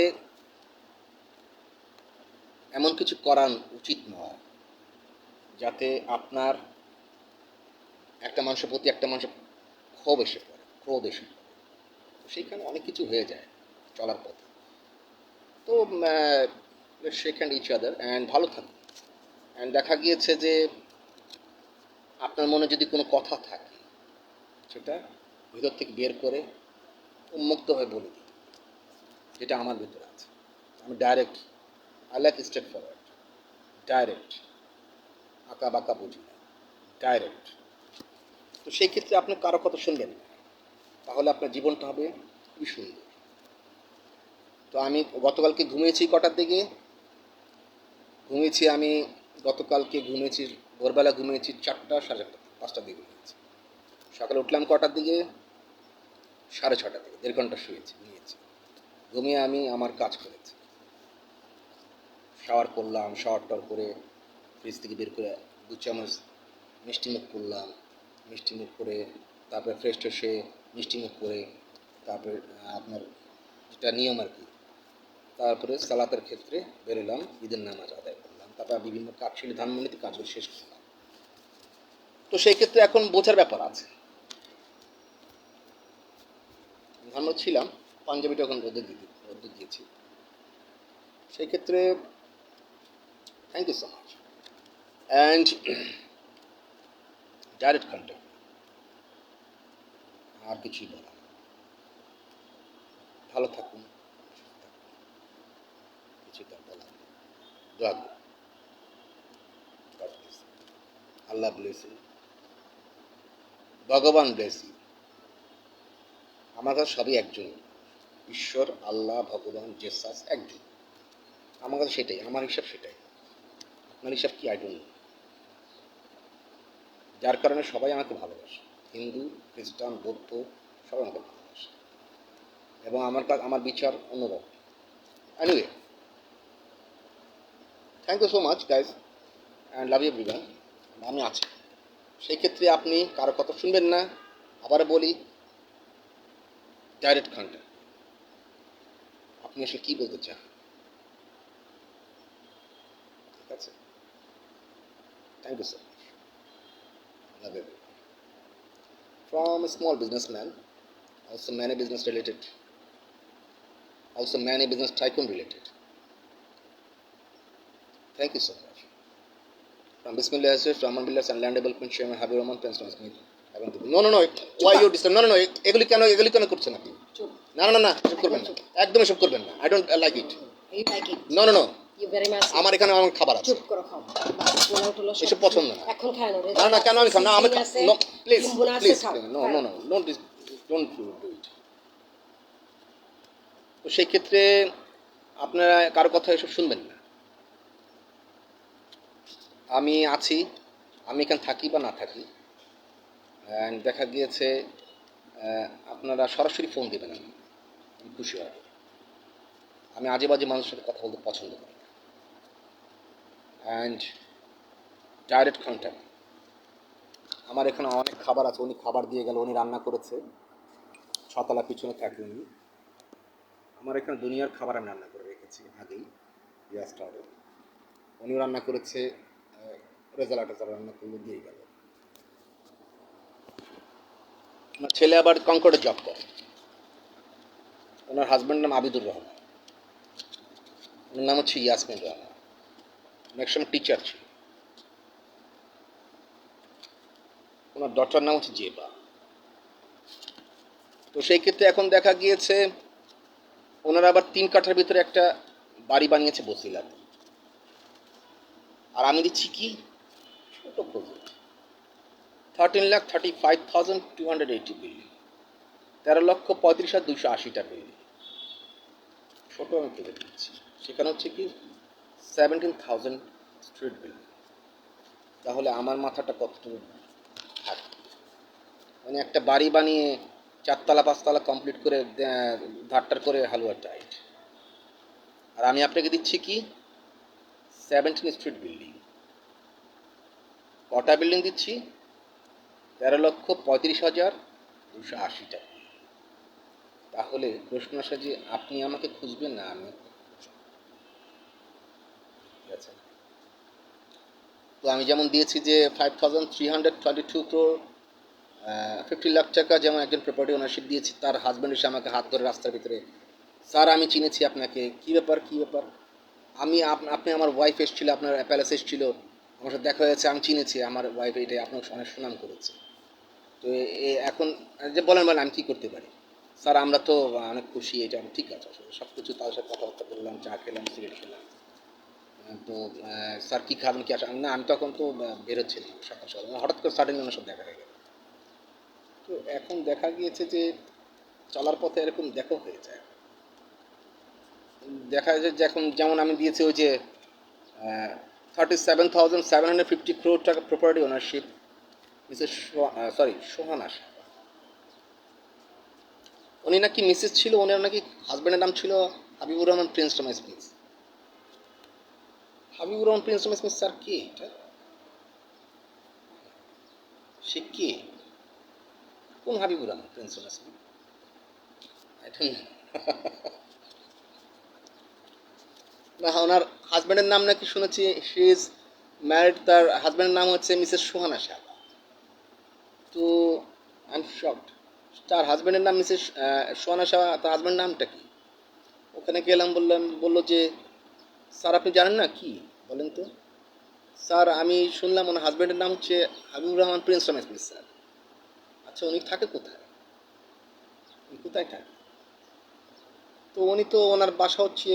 এমন কিছু করা উচিত নয় যাতে আপনার একটা মানুষের প্রতি একটা মানুষের ক্ষোভ এসে পড়ে, ক্রোধ এসে পড়ে। তো সেইখানে অনেক কিছু হয়ে যায় চলার পথে। তো shake hand each other and ভালো থাকুন। অ্যান্ড দেখা গিয়েছে যে আপনার মনে যদি কোনো কথা থাকে, সেটা ভিতর থেকে বের করে উন্মুক্তভাবে বলে দিই, যেটা আমার ভিতরে আছে। আমি direct, I like straight forward, direct, আঁকা বাঁকা বুঝি না, ডাইরেক্ট। তো সেই ক্ষেত্রে আপনি কারো কথা শুনবেন না, তাহলে আপনার জীবনটা হবে খুবই সুন্দর। তো আমি গতকালকে ঘুমিয়েছি কটার দিকে? ঘুমিয়েছি আমি গতকালকে ঘুমিয়েছি, ভোরবেলা ঘুমিয়েছি 4টা, 4:30, 5টার দিকে ঘুমিয়েছি। সকালে উঠলাম কটার দিকে? 6:30 দিকে, 1.5 ঘন্টা শুয়েছি, ঘুমিয়েছি। ঘুমিয়ে আমি আমার কাজ করেছি। শাওয়ার করলাম, শাওয়ার টাওয়ার করে ফ্রিজ থেকে বের করে 2 চামচ মিষ্টিমুখ করলাম, মিষ্টিমুখ করে তারপরে ফ্রেশ ট্রেশ হয়ে মিষ্টিমুখ করে তারপরে আপনার যেটা নিয়ম আর কি, তারপরে সালাতের ক্ষেত্রে বেরোলাম, ঈদের নামাজ আদায় করলাম, তারপর বিভিন্ন কাজশীল ধানমন্ডিতে কাজগুলো শেষ করলাম। তো সেই ক্ষেত্রে এখন বোঝার ব্যাপার আছে। ধানমন্ডি ছিলাম, পাঞ্জাবিটা এখন রোদে দিয়েছি। সেই ক্ষেত্রে thank you so much and direct contact, আর কিছুই বলা না। ভালো থাকুন, কিছু তার বলা নেই। দোয়া করুন, আল্লাহ ব্লেস ইউ, ভগবান ব্লেস ইউ। আমার কাছে সবই একজন, ঈশ্বর, আল্লাহ, ভগবান, জেসাস একজন। আমার কাছে সেটাই, আমার হিসাব সেটাই। আপনার হিসাব কি আই ডোন্ট নো। যার কারণে সবাই আমাকে ভালোবাসে, হিন্দু, খ্রিস্টান, বৌদ্ধ, সবাই আমাকে ভালোবাসে এবং আমার বিচার অন্যরকম। Anyway, thank you so much guys and love you everyone. আমি আছি। সেই ক্ষেত্রে আপনি কারো কথা শুনবেন না। আবার বলি, ডাইরেক্ট কন্ট্যাক্ট। আপনি আসলে কী বলতে চান, ঠিক আছে? Thank you so much, love you everyone. From a small businessman, also many business related, also many business tycoon related. Thank you so much. From Bismillah Hazrat, Rahman Billas and Land Development Chairman Habib Rahman Prince Smith. No, no, no. Why you disturb? No, no, no. এগুলি কেন করছেন আপনি? না না না, এসব করবেন না, একদম এসব করবেন না। I don't like it. You like it? No, no, no. You very much. আমার এখানে আমার খাবার আছে। চুপ করো, খাও। পোলাও টোলাও সব এসব পছন্দ না। এখন খায় না রে। না না, কেন আমি খাব না? আমি no, please please, no no no, don't do it. তো সেই ক্ষেত্রে আপনারা কারো কথা এসব শুনবেন না। আমি আছি, আমি এখানে থাকি বা না থাকি, দেখা গিয়েছে আপনারা সরাসরি ফোন দেবেন, আমি খুশি হব। আমি আজে বাজে মানুষের সাথে কথা বলতে পছন্দ করি না। And direct contact. আমার এখানে অনেক খাবার আছে, উনি খাবার দিয়ে গেল, উনি রান্না করেছে, ছতলা পিছনে থাকি উনি। আমার এখানে দুনিয়ার খাবার আমি রান্না করে রেখেছি আগেই, গ্যাসটারে। উনিও রান্না করেছে, রেজাল্ট রান্না করলে দিয়ে গেল। আমার ছেলে আবার কনকর্ডে জব করে। ওনার হাজব্যান্ড নাম আবিদুর রহমান, ওনার নাম হচ্ছে ইয়াসমিন রহমান। একসময় টিচার ছিল। ওনার ডটার নাম হচ্ছে জেবা। তো সেই ক্ষেত্রে এখন দেখা গিয়েছে ওনারা আবার 3 কাঠার ভিতরে একটা বাড়ি বানিয়েছে বসিলাতে। আর আমি দিচ্ছি কি ছোট প্রজেক্ট, 13,35,280 বিল্ডিং, 13,35,280টা বিল্ডিং, ছোট আমি প্রজেক্ট দিচ্ছি। সেখানে হচ্ছে কি 17,000 স্ট্রিট বিল্ডিং। তাহলে আমার মাথাটা কতটুকু থাকে? মানে একটা বাড়ি বানিয়ে 4তলা 5তলা কমপ্লিট করে ধারটার করে হালুয়া টাইট। আর আমি আপনাকে দিচ্ছি কি 17 স্ট্রিট বিল্ডিং। কটা বিল্ডিং দিচ্ছি? 13,35,280টা। তাহলে প্রশ্ন আসে যে আপনি আমাকে খুঁজবেন না আমি, ঠিক আছে? তো আমি যেমন দিয়েছি যে 5,322 crore 50 লাখ টাকা, যেমন একজন প্রপার্টি ওনারশিপ দিয়েছি, তার হাজব্যান্ড এসে আমাকে হাত ধরে রাস্তার ভিতরে, স্যার আমি চিনেছি আপনাকে, কী ব্যাপার কী ব্যাপার? আপনি আমার ওয়াইফ এসেছিলো, আপনার প্যালেস এসেছিল, আমার সাথে দেখা হয়েছে, আমি চিনেছি আমার ওয়াইফ, এটাই আপনার অনেক সুনাম করেছে। তো এখন যে বলেন আমি কী করতে পারি? স্যার আমরা তো অনেক খুশি, এটা ঠিক আছে, আসলে সব কিছু তাদের সাথে কথাবার্তা বললাম, চা খেলাম, সিগারেট খেলাম। তো স্যার কী খাবেন কি আসেন না? আমি তখন তো বেরোচ্ছিলাম সকাল সকাল, হঠাৎ করে সাডেনলি ওনার সাথে দেখা হয়ে গেল। তো এখন দেখা গিয়েছে যে চলার পথে এরকম দেখা হয়ে যায়। দেখা যায় যে এখন যেমন আমি দিয়েছি ওই যে 37,750 crore টাকা প্রপার্টি ওনারশিপ মিসেস সোহানা। উনি নাকি মিসেস ছিল, ওনার নাকি হাজব্যান্ডের নাম ছিল Habibur Rahman prince Thomas Smith. Habibur Rahman prince Thomas Smith sir কে এটা? সে কে? কোন Habibur Rahman prince Thomas Smith? I don't know. না, ওনার হাজব্যান্ডের নাম নাকি শুনেছি শি ইজ ম্যারিড, তার হাজব্যান্ডের নাম হচ্ছে মিসেস সোহানা শাহ। তো আই এম শকড। তার হাজব্যান্ডের নাম মিসেস সোহানা শাহ, তার হাজব্যান্ডের নামটা কি? ওখানে গেলাম, বললো যে স্যার আপনি জানেন না কি, বলেন তো। স্যার আমি শুনলাম ওনার হাজব্যান্ডের নাম হচ্ছে Habibur Rahman prince Thomas Smith sir. আচ্ছা উনি থাকে কোথায়? উনি কোথায় থাকে? তো উনি তো ওনার বাসা হচ্ছে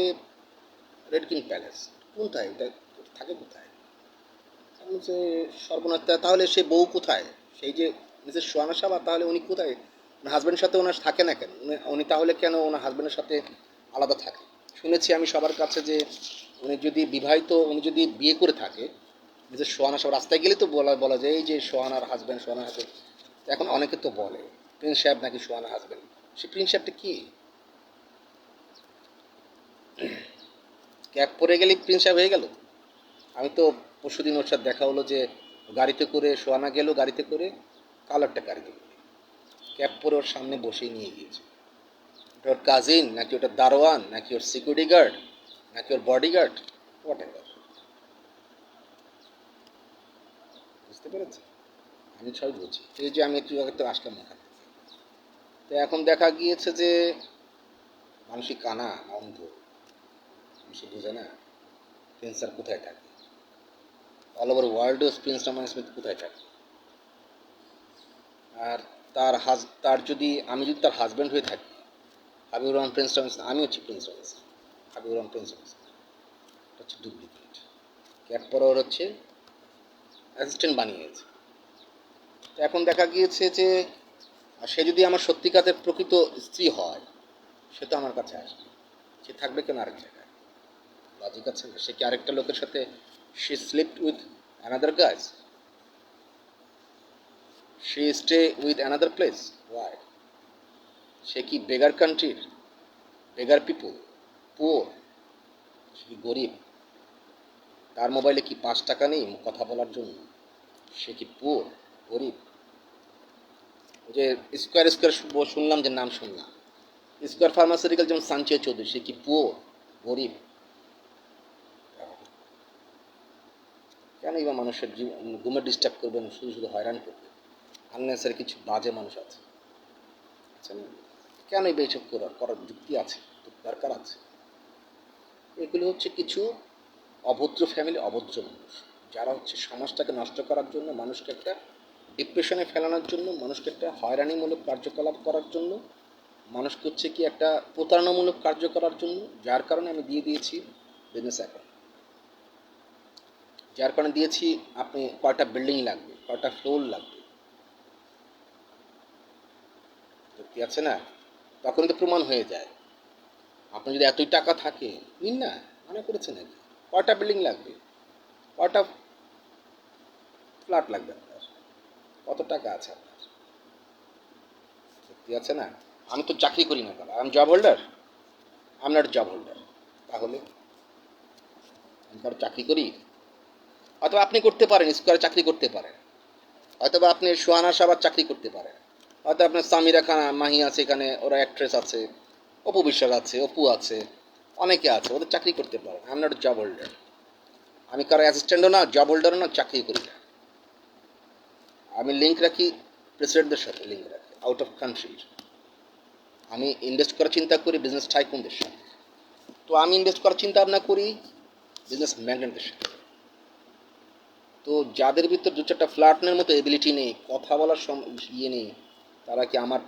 রেড কিং প্যালেস। কোথায় এটা? থাকে কোথায়? আমি বলছি, সর্বনাশ, তাহলে সে বউ কোথায়? সেই যে মিসেস সোহানা সাবা, তাহলে উনি কোথায়? ওনার হাজব্যান্ডের সাথে ওনার থাকে না কেন? উনি তাহলে কেন ওনার হাজব্যান্ডের সাথে আলাদা থাকে? শুনেছি আমি সবার কাছে যে উনি যদি বিবাহিত, উনি যদি বিয়ে করে থাকে, মিসেস সোহানা সাবা, রাস্তায় গেলে তো বলা যায় এই যে সোহানার হাজব্যান্ড, সোহানার হাজব্যান্ড। এখন অনেকে তো বলে প্রিন্স সাহেব নাকি সোহানার হাজব্যান্ড। সে প্রিন্স সাহেবটা কি? ক্যাব পরে গেলেই প্রিন্স সাহেব হয়ে গেল? আমি তো পরশুদিন ওর সাথে দেখা হলো যে গাড়িতে করে সোয়ানা গেল, গাড়িতে করে, কালারটা গাড়িতে করে, ক্যাব পরে ওর সামনে বসেই নিয়ে গিয়েছে। ওটা ওর কাজিন নাকি ওটা দারোয়ান নাকি ওর সিকিউরিটি গার্ড নাকি ওর বডি গার্ড, হোয়াট এভার। বুঝতে পেরেছি? আমি সবাই বলছি এই যে আমি একটু আগে তো আসলাম এখানে, তো এখন দেখা গিয়েছে যে মানসিক কানা অন্ধ, সে বোঝে না প্রিন্স স্যার কোথায় থাকে। অল ওভার ওয়ার্ল্ডে প্রিন্স রহমান স্মিথ কোথায় থাকে। আর তার যদি আমি যদি তার হাজব্যান্ড হয়ে থাকি, হাবিবুর রহমান প্রিন্স রহমান, আমি হচ্ছি প্রিন্স রহমান, হাবিবুর রহমান প্রিন্স রহমান হচ্ছে ডুপ্লিকেট। ক্যাব পরে ওর হচ্ছে অ্যাসিস্ট্যান্ট বানিয়েছে। তো এখন দেখা গিয়েছে যে সে যদি আমার সত্যিকারের প্রকৃত স্ত্রী হয়, সে তো আমার কাছে আসবে, সে থাকবে কেন আরেক জায়গায়? লজিক আছে না? সে কি আরেকটা লোকের সাথে she slipped with another guys, she stay with another place, why? সে কি বেগার কান্ট্রির, বেগার পিপুল, পুয়ার? সে কি গরিব? তার মোবাইলে কি 5 টাকা নেই কথা বলার জন্য? সে কি পুয়ার, গরিব? যে স্কোয়ার স্কোয়ার শুনলাম, যে নাম শুনলাম, স্কোয়ার ফার্মাসিউটিক্যাল যেমন সাঞ্চয় চৌধুরী, সে কি পুয়ার, গরিব? কেনই বা মানুষের ঘুমে ডিস্টার্ব করবেন, শুধু শুধু হয়রান করবেন? আননেসারি কিছু বাজে মানুষ আছে, আচ্ছা না? কেনই বা এইসব করার যুক্তি আছে, দরকার আছে? এগুলো হচ্ছে কিছু অভদ্র ফ্যামিলি, অভদ্র মানুষ, যারা হচ্ছে সমাজটাকে নষ্ট করার জন্য, মানুষকে একটা ডিপ্রেশনে ফেলানোর জন্য, মানুষকে একটা হয়রানিমূলক কার্যকলাপ করার জন্য, মানুষকে হচ্ছে কি একটা প্রতারণামূলক কার্য করার জন্য, যার কারণে আমি দিয়ে দিয়েছি বিজনেস অ্যাকাউন্ট, যার কারণে দিয়েছি আপনি কয়টা বিল্ডিং লাগবে, কয়টা ফ্লোর লাগবে, যুক্তি আছে না? তখন তো প্রমাণ হয়ে যায়। আপনি যদি এতই টাকা থাকে নিন না, মনে করেছে নাকি? কয়টা বিল্ডিং লাগবে, কয়টা ফ্ল্যাট লাগবে আপনার, কত টাকা আছে আপনার, যুক্তি আছে না? আমি তো চাকরি করি না, কারণ আমি জব হোল্ডার, আমি নট জব হোল্ডার। তাহলে আমি কারো চাকরি করি? হয়তো আপনি করতে পারেন, স্কোয়ারে চাকরি করতে পারেন, হয়তো বা আপনি সোহানা সাবার চাকরি করতে পারেন, হয়তো আপনার সামিরা খান মাহি আছে এখানে, ওরা অ্যাক্ট্রেস আছে, অপু বিশ্বাস আছে, অপু আছে, অনেকে আছে, ওদের চাকরি করতে পারেন। I am not job holder. আমি কারো অ্যাসিস্ট্যান্টও না, জব হোল্ডারও না, চাকরি করি না। আমি লিঙ্ক রাখি প্রেসিডেন্টদের সাথে, লিঙ্ক রাখি আউট অফ কান্ট্রির। আমি ইনভেস্ট করার চিন্তা করি বিজনেস টাইকুনদের সাথে। তো আমি ইনভেস্ট করার চিন্তা ভাবনা করি বিজনেস ম্যাগনেটদের সাথে। তো যাদের ভিতর 2-4টা ফ্ল্যাটনের মতো এবিলিটি নেই, কথা বলার ইয়ে নেই, তারা কি আমার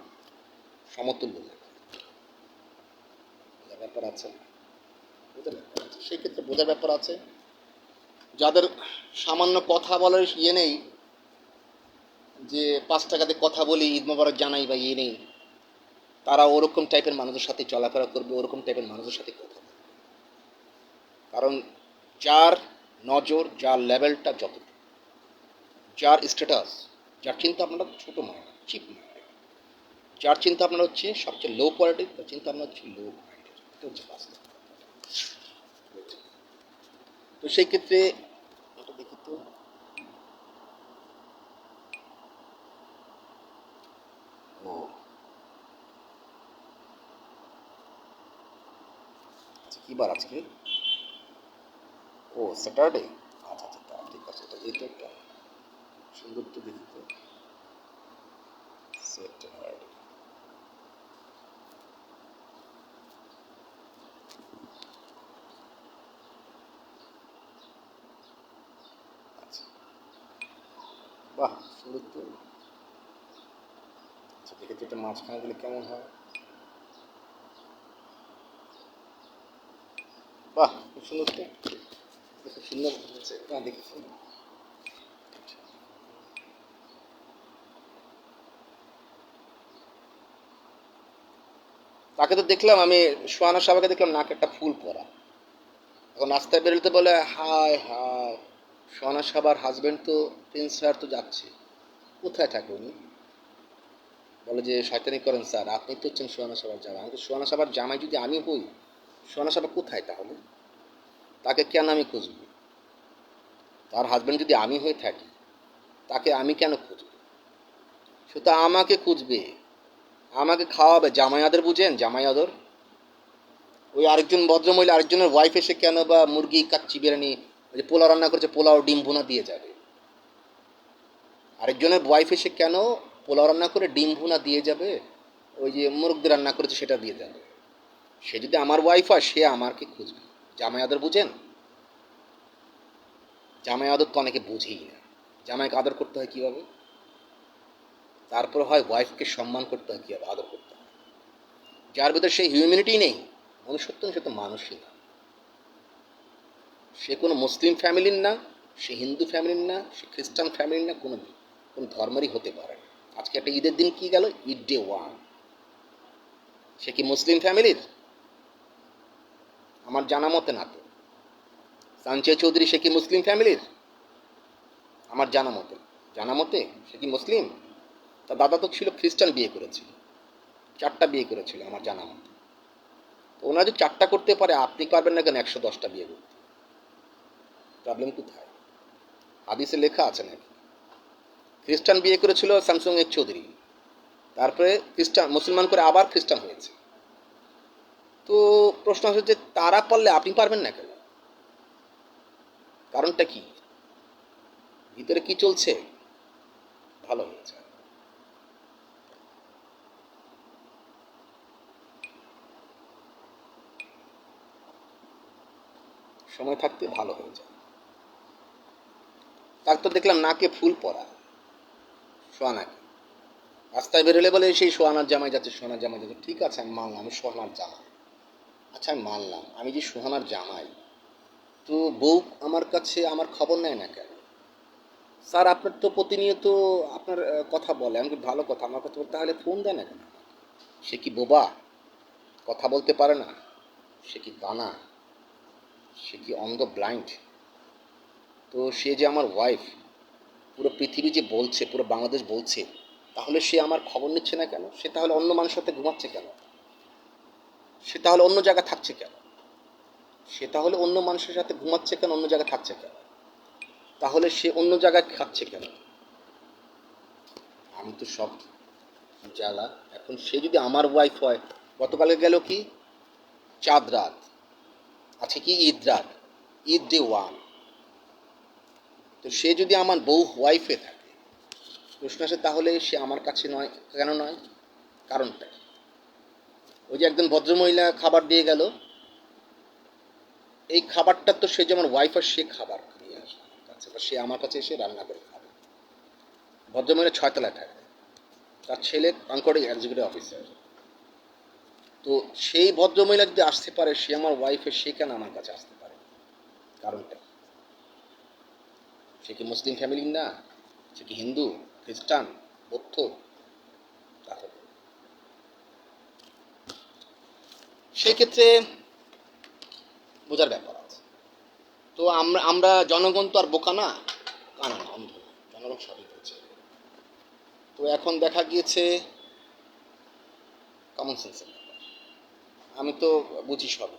সমতুল্য না? বোঝার ব্যাপার আছে, বোঝার ব্যাপার আছে, সেই ক্ষেত্রে বোঝার ব্যাপার আছে। যাদের সামান্য কথা বলার ইয়ে নেই, যে 5 টাকাতে কথা বলি, ঈদ মোবারক জানাই বা ইয়ে নেই, তারা ওরকম টাইপের মানুষের সাথে চলাফেরা করবে, ওরকম টাইপের মানুষের সাথে কথা বলবে। কারণ যার নজর, যার লেভেলটা যতটুকু, যার স্ট্যাটাস, যার চিন্তা ভাবনাটা ছোটো নয়, চিপ নয়, যার চিন্তা ভাবনা হচ্ছে সবচেয়ে লো কোয়ালিটির, তার চিন্তা ভাবনা হচ্ছে লো কোয়ালিটির, এটা হচ্ছে বাস্তব। তো সেই ক্ষেত্রে এটা দেখি তো, ও আচ্ছা কী বার আজকে, ও স্যাটারডে, আচ্ছা আচ্ছা তা ঠিক আছে, এটা এই তো একটা সুন্দর, তো দেখি তো, স্যাটারডে, আচ্ছা বাহ সুন্দর তো। আচ্ছা দেখে তো এটা মাঝখানে দিলে কেমন হয়, বাহ খুব সুন্দর তো, খুব সুন্দর হচ্ছে না দেখেছি। তাকে তো দেখলাম আমি, সোহানা সাবাকে দেখলাম নাকে একটা ফুল পরা, এখন রাস্তায় বেরোতে বলে হায় হায়, সোহানা সাবার হাজবেন্ড তো প্রিন্স স্যার তো যাচ্ছে, কোথায় থাকে উনি, বলে যে শয়তানি করেন স্যার, আপনি তো হচ্ছেন সোহানা সাবার জামাই, আমি তো সোহানা সাবার জামাই যদি আমি হই, সোহানা সাবা কোথায় তাহলে, তাকে কেন আমি খুঁজবো, তার হাজবেন্ড যদি আমি হয়ে থাকি, তাকে আমি কেন খুঁজবো, সে তো আমাকে খুঁজবে, আমাকে খাওয়াবে, জামাই আদর বুঝেন, জামাই আদর, ওই আরেকজন ভদ্রমহিলা আরেকজনের ওয়াইফ এসে কেন বা মুরগি কাচ্চি বিরিয়ানি, ওই যে পোলাও রান্না করেছে, পোলাও ডিম ভুনা দিয়ে যাবে, আরেকজনের ওয়াইফ এসে কেন পোলাও রান্না করে ডিম ভুনা দিয়ে যাবে, ওই যে মুরগি রান্না করেছে সেটা দিয়ে যাবে, সে যদি আমার ওয়াইফ হয় সে আমাকে খুঁজবে, জামাই আদর বুঝেন, জামাই আদর তো অনেকে বুঝেই না, জামাইকে আদর করতে হয় কীভাবে, তারপর হয় ওয়াইফকে সম্মান করতে হয় কীভাবে, আদর করতে হয়, যার ভিতরে সেই হিউম্যানিটি নেই, মনুষ্যত্ব নেই, সে তো মানুষই না, সে কোনো মুসলিম ফ্যামিলির না, সে হিন্দু ফ্যামিলির না, সে খ্রিস্টান ফ্যামিলির না, কোনো কোন ধর্মেরই হতে পারে না। আজকে একটা ঈদের দিন কি গেল, ঈদ ডে ওয়ান, সে কি মুসলিম ফ্যামিলির, আমার জানা মতে না তো, সানচিয়া চৌধুরী সে কি মুসলিম ফ্যামিলির, আমার জানা মতে সে কি মুসলিম, তার দাদা তো ছিল খ্রিস্টান, বিয়ে করেছিল, 4টা বিয়ে করেছিল আমার জানা মতে, তো ওনারা যদি 4টা করতে পারে, আপনি পারবেন না কেন 110টা বিয়ে করতে, প্রবলেম কোথায়, হাদিসে লেখা আছে নাকি, খ্রিস্টান বিয়ে করেছিল স্যামসুং এর চৌধুরী, তারপরে খ্রিস্টান মুসলমান করে আবার খ্রিস্টান হয়েছে, তো প্রশ্ন হচ্ছে যে তারা পারলে আপনি পারবেন না কেন, কারণটা কি, ভিতরে কি চলছে, ভালো হয়েছে, সময় থাকতে ভালো হয়ে যায়। তার তো দেখলাম নাকে ফুল পরা, সোহানাকে রাস্তায় বেরোলে বলে সেই সোহানার জামাই যাচ্ছে, সোহানার জামাই যাচ্ছে, ঠিক আছে আমি মানলাম আমি সোহানার জামাই, আচ্ছা আমি মানলাম আমি যে সোহানার জামাই, তো বউ আমার কাছে আমার খবর নেয় না কেন, স্যার আপনার তো প্রতিনিয়ত আপনার কথা বলে, আমি ভালো কথা, আমার কথা বলতে, তাহলে ফোন দেয় না কেন, সে কি বোবা, কথা বলতে পারে না, সে কি কানা, সে কি অন্ধ ব্লাইন্ড, তো সে যে আমার ওয়াইফ, পুরো পৃথিবী যে বলছে, পুরো বাংলাদেশ বলছে, তাহলে সে আমার খবর নিচ্ছে না কেন, সে তাহলে অন্য মানুষের সাথে ঘুমাচ্ছে কেন, সে তাহলে অন্য জায়গায় থাকছে কেন, সে তাহলে অন্য মানুষের সাথে ঘুমাচ্ছে কেন, অন্য জায়গায় থাকছে কেন, তাহলে সে অন্য জায়গায় খাচ্ছে কেন, আমি তো সব জ্বালা, এখন সে যদি আমার ওয়াইফ হয়, গতকালে গেল কি চাঁদ রাত, আছে কি ঈদ রাত, ঈদ ডে ওয়ান, তো সে যদি আমার বউ ওয়াইফে থাকে, প্রশ্ন আসে তাহলে সে আমার কাছে নয় কেন, নয় কারণটা, ওই যে একজন ভদ্রমহিলা খাবার দিয়ে গেল, এই খাবারটা তো সে যেমন ওয়াইফ আর সে খাবার নিয়ে আসে কাছে, বা সে আমার কাছে এসে রান্না করে খাবে, ভদ্রমহিলা 6 তলায় থাকে, তার ছেলে কনকর্ডে এক্সিকিউটিভ অফিসার, তো সেই ভদ্রমহিলা যদি আসতে পারে, সে আমার ওয়াইফে, সে কেন আমার কাছে আসতে পারে, কারণটা, সে কি মুসলিম ফ্যামিলি না, সে কি হিন্দু, খ্রিস্টান, বৌদ্ধ, তাহলে সেই ক্ষেত্রে বোঝার ব্যাপার আছে, তো আমরা জনগণ তো আর বোকা না, কানা না, অন্ধ না, জনগণ সবই বলছে, তো এখন দেখা গিয়েছে কমন সেন্সের ব্যাপার। আমি তো বুঝি সব।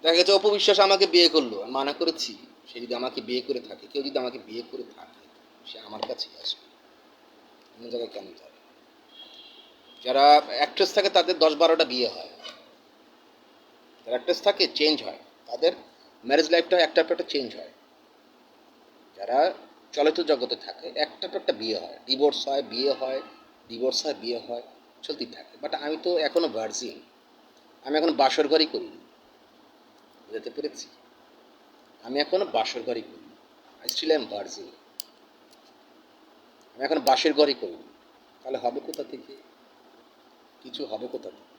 দেখা গেছে অপবিশ্বাস আমাকে বিয়ে করলো, আমি মানা করেছি। সে যদি আমাকে বিয়ে করে থাকে, কেউ যদি আমাকে বিয়ে করে থাকে, সে আমার কাছেই আসবে, অন্য জায়গায় কেন যাবে? যারা অ্যাক্ট্রেস থাকে তাদের 10-12টা বিয়ে হয়, যারা অ্যাক্ট্রেস থাকে চেঞ্জ হয়, তাদের ম্যারেজ লাইফটা একটা পর একটা চেঞ্জ হয়। যারা চলচ্চিত্র জগতে থাকে একটা পর একটা বিয়ে হয়, ডিভোর্স হয়, বিয়ে হয়, ডিভোর্স হয়, বিয়ে হয়, চলতেই থাকে। বাট আমি তো এখনো ভার্জিন, আমি এখনো বাসর ঘরই করিনি, বুঝতে পেরেছি? আমি এখনো বাসর ঘরই করি, আই স্টিল এম ভার্জিন। আমি এখন বাসের ঘরই করিনি, তাহলে হবে কোথা থেকে? কিছু হবে কোথা থেকে?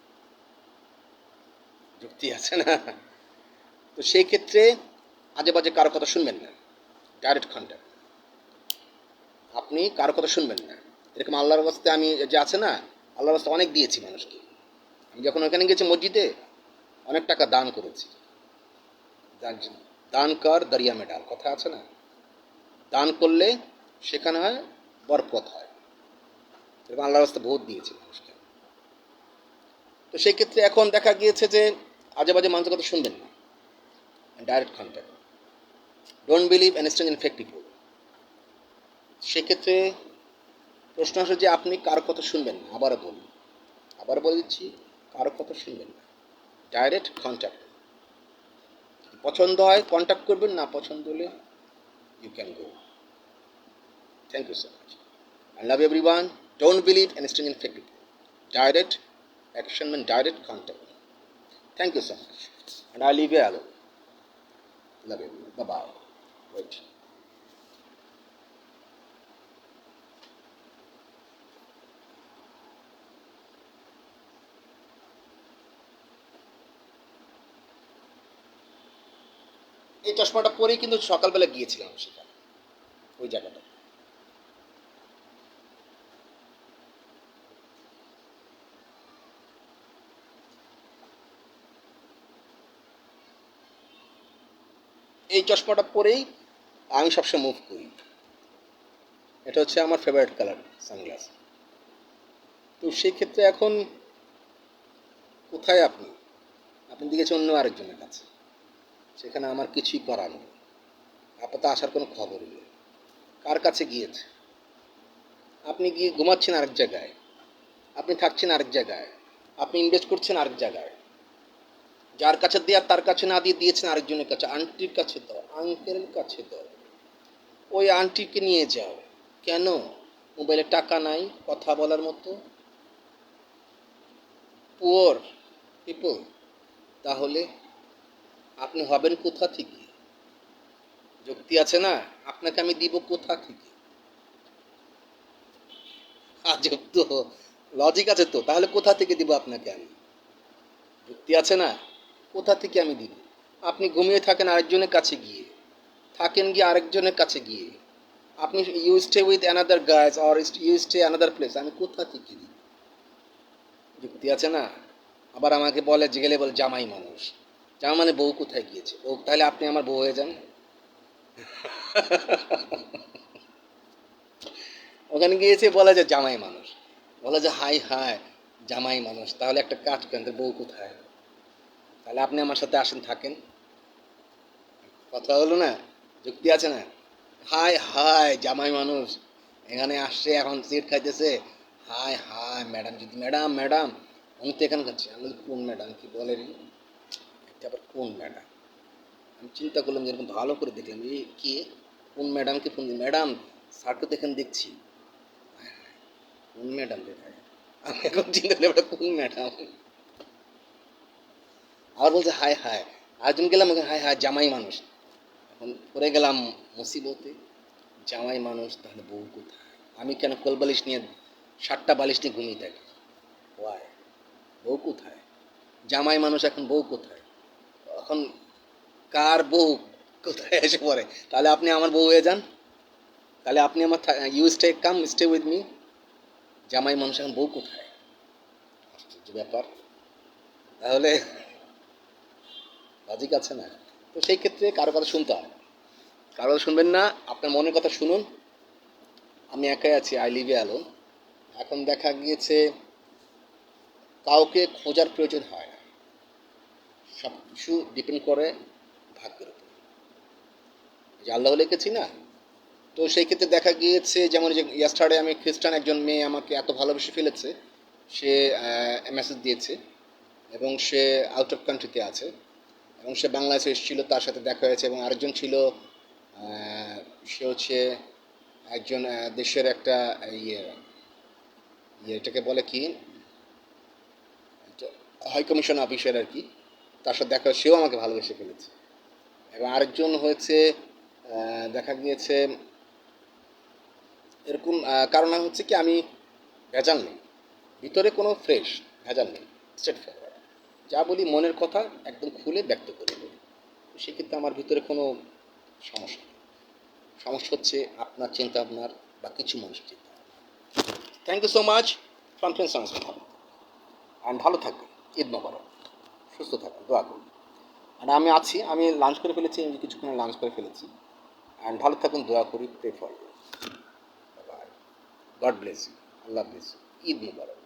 যুক্তি আছে না? তো সেই ক্ষেত্রে আজে বাজে কারো কথা শুনবেন না, ডাইরেক্ট কন্ট্যাক্ট। আপনি কারো কথা শুনবেন না। এরকম আল্লাহর রাস্তে আমি যে আছে না, আল্লাহর রাস্তে অনেক দিয়েছি মানুষকে। আমি যখন ওখানে গেছি মসজিদে, অনেক টাকা দান করেছি। দান কর দরিয়া মে ডাল, কথা আছে না? দান করলে সেখানে হয় বরকত হয়। এরকম আল্লাহর রাস্তে বহুত দিয়েছি মানুষকে। তো সেই ক্ষেত্রে এখন দেখা গিয়েছে যে আজে বাজে মানুষের কথা শুনবেন না, direct contact. Don't believe anything in fake people. সেক্ষেত্রে প্রশ্ন আসে যে আপনি কার কথা শুনবেন না। আবার বলে দিচ্ছি, কারো কথা শুনবেন না, ডাইরেক্ট কন্ট্যাক্ট। পছন্দ হয় কন্ট্যাক্ট করবেন, না পছন্দ হলে you can go. Thank you so much. I love everyone. Don't believe anything in fake people. Direct action means direct contact. Thank you so much. And I leave you alone. Love you. Bye bye. Wait. এই চশমাটা পরেই কিন্তু সকালবেলা গিয়েছিলাম সেখানে, ওই জায়গাটা। এই চশমাটা পরেই আমি সবসময় মুভ করি। এটা হচ্ছে আমার ফেভারিট কালার সানগ্লাস। তো সেই ক্ষেত্রে এখন কোথায় আপনি? আপনি দিয়েছেন অন্য আরেকজনের কাছে, সেখানে আমার কিছুই করার নেই। আপাতত আসার কোনো খবরই নেই। কার কাছে গিয়েছে? আপনি গিয়ে ঘুমাচ্ছেন আরেক জায়গায়, আপনি থাকছেন আরেক জায়গায়, আপনি ইনভেস্ট করছেন আরেক জায়গায়। যার কাছে দেওয়ার তার কাছে না দিয়ে দিয়েছেন আরেকজনের কাছে। আন্টির কাছে দাও, আঙ্কেলের কাছে দাও, ওই আন্টিকে নিয়ে যাও। কেন? মোবাইলে টাকা নাই কথা বলার মতো? Poor people. তাহলে আপনি হবেন কোথা থেকে? যুক্তি আছে না? আপনাকে আমি দিব কোথা থেকে? আজব তো, লজিক আছে তো। তাহলে কোথা থেকে দিব আপনাকে আমি? যুক্তি আছে না? কোথা থেকে আমি দিব? আপনি ঘুমিয়ে থাকেন আরেকজনের কাছে গিয়ে, থাকেন গিয়ে আরেকজনের কাছে গিয়ে, আপনি you stay with another guys or you stay another place, আমি কোথা থেকে দিই? যুক্তি আছে না? আবার আমাকে বলে যে গেলে বলে জামাই মানুষ। জামাই মানে বউ কোথায় গিয়েছে? বউ তাহলে আপনি আমার বউ হয়ে যান। ওখানে গিয়েছে বলে যে জামাই মানুষ, বলে যে হাই হাই জামাই মানুষ। তাহলে একটা কাজ করেন, তো বউ কোথায়? তাহলে আপনি আমার সাথে আসেন, থাকেন। কথা হলো না? যুক্তি আছে না? হাই হাই জামাই মানুষ এখানে আসছে, এখন সিট খাইতেছে। হাই হাই ম্যাডাম, যদি ম্যাডাম ম্যাডাম, আমি তো এখানে খাচ্ছি। আমি কোন ম্যাডাম কি বলে রে, এটা আবার কোন ম্যাডাম? আমি চিন্তা করলাম, যেরকম ভালো করে দেখলাম এই কে, কোন ম্যাডামকে ফোন দিই। ম্যাডাম স্যারকে দেখেন দেখছি, কোন ম্যাডাম দেখায়? আমি এখন চিন্তা করলাম এটা কোন ম্যাডাম। আবার বলছে হাই হাই। আরেকজন গেলাম ওখানে, হাই হাই জামাই মানুষ। এখন পরে গেলাম মুসিবতে, জামাই মানুষ তাহলে বউ কোথায়? আমি কেন কোল বালিশ নিয়ে 7টা বালিশ নিয়ে ঘুমিয়ে থাকি? ওয়াই? বউ কোথায়? জামাই মানুষ, এখন বউ কোথায়? এখন কার বউ কোথায় এসে পড়ে? তাহলে আপনি আমার বউ হয়ে যান, তাহলে আপনি আমার you stay come stay with me. জামাই মানুষ, এখন বউ কোথায়? আশ্চর্য ব্যাপার। তাহলে লজিক আছে না? তো সেই ক্ষেত্রে কারো কথা শুনতে হয়, কারো কথা শুনবেন না, আপনার মনের কথা শুনুন। আমি একাই আছি, আই লিভ এ অ্যালোন। এখন দেখা গিয়েছে কাউকে খোঁজার প্রয়োজন হয় না, সব কিছু ডিপেন্ড করে ভাগ্যের উপর, যে আল্লাহ লিখেছি না। তো সেই ক্ষেত্রে দেখা গিয়েছে যেমন যে ইয়াস্টারডে আমি খ্রিস্টান একজন মেয়ে আমাকে এত ভালোবেসে ফেলেছে, সে মেসেজ দিয়েছে এবং সে আউট অফ কান্ট্রিতে আছে এবং সে বাংলাদেশে এসেছিল, তার সাথে দেখা হয়েছে। এবং আরেকজন ছিল, সে হচ্ছে একজন দেশের একটা ইয়ে এটাকে বলে কি, হাই কমিশন অফিসার আর কি, তার সাথে দেখা, সেও আমাকে ভালোবেসে ফেলেছে। এবং আরেকজন হয়েছে, দেখা গিয়েছে এরকম কারণ হচ্ছে কি, আমি ভেজাল নেই, ভিতরে কোনো ফ্রেশ ভেজাল নেই, স্ট্রেট ফরওয়ার্ড, যা বলি মনের কথা একদম খুলে ব্যক্ত করে বলি। সেক্ষেত্রে আমার ভিতরে কোনো সমস্যা নেই। সমস্যা হচ্ছে আপনার চিন্তা ভাবনার বা কিছু মানুষের চিন্তা ভাবনা। Thank you so much. Conference answer হবে অ্যান্ড ভালো থাকবেন। ঈদ মোবারক। সুস্থ থাকুন, দোয়া করুন। আর আমি আছি, আমি লাঞ্চ করে ফেলেছি, আমি কিছুক্ষণ লাঞ্চ করে ফেলেছি। অ্যান্ড ভালো থাকুন, দোয়া করি, pray for you. Bye. God bless you. Allah bless you. Eid Mobarak.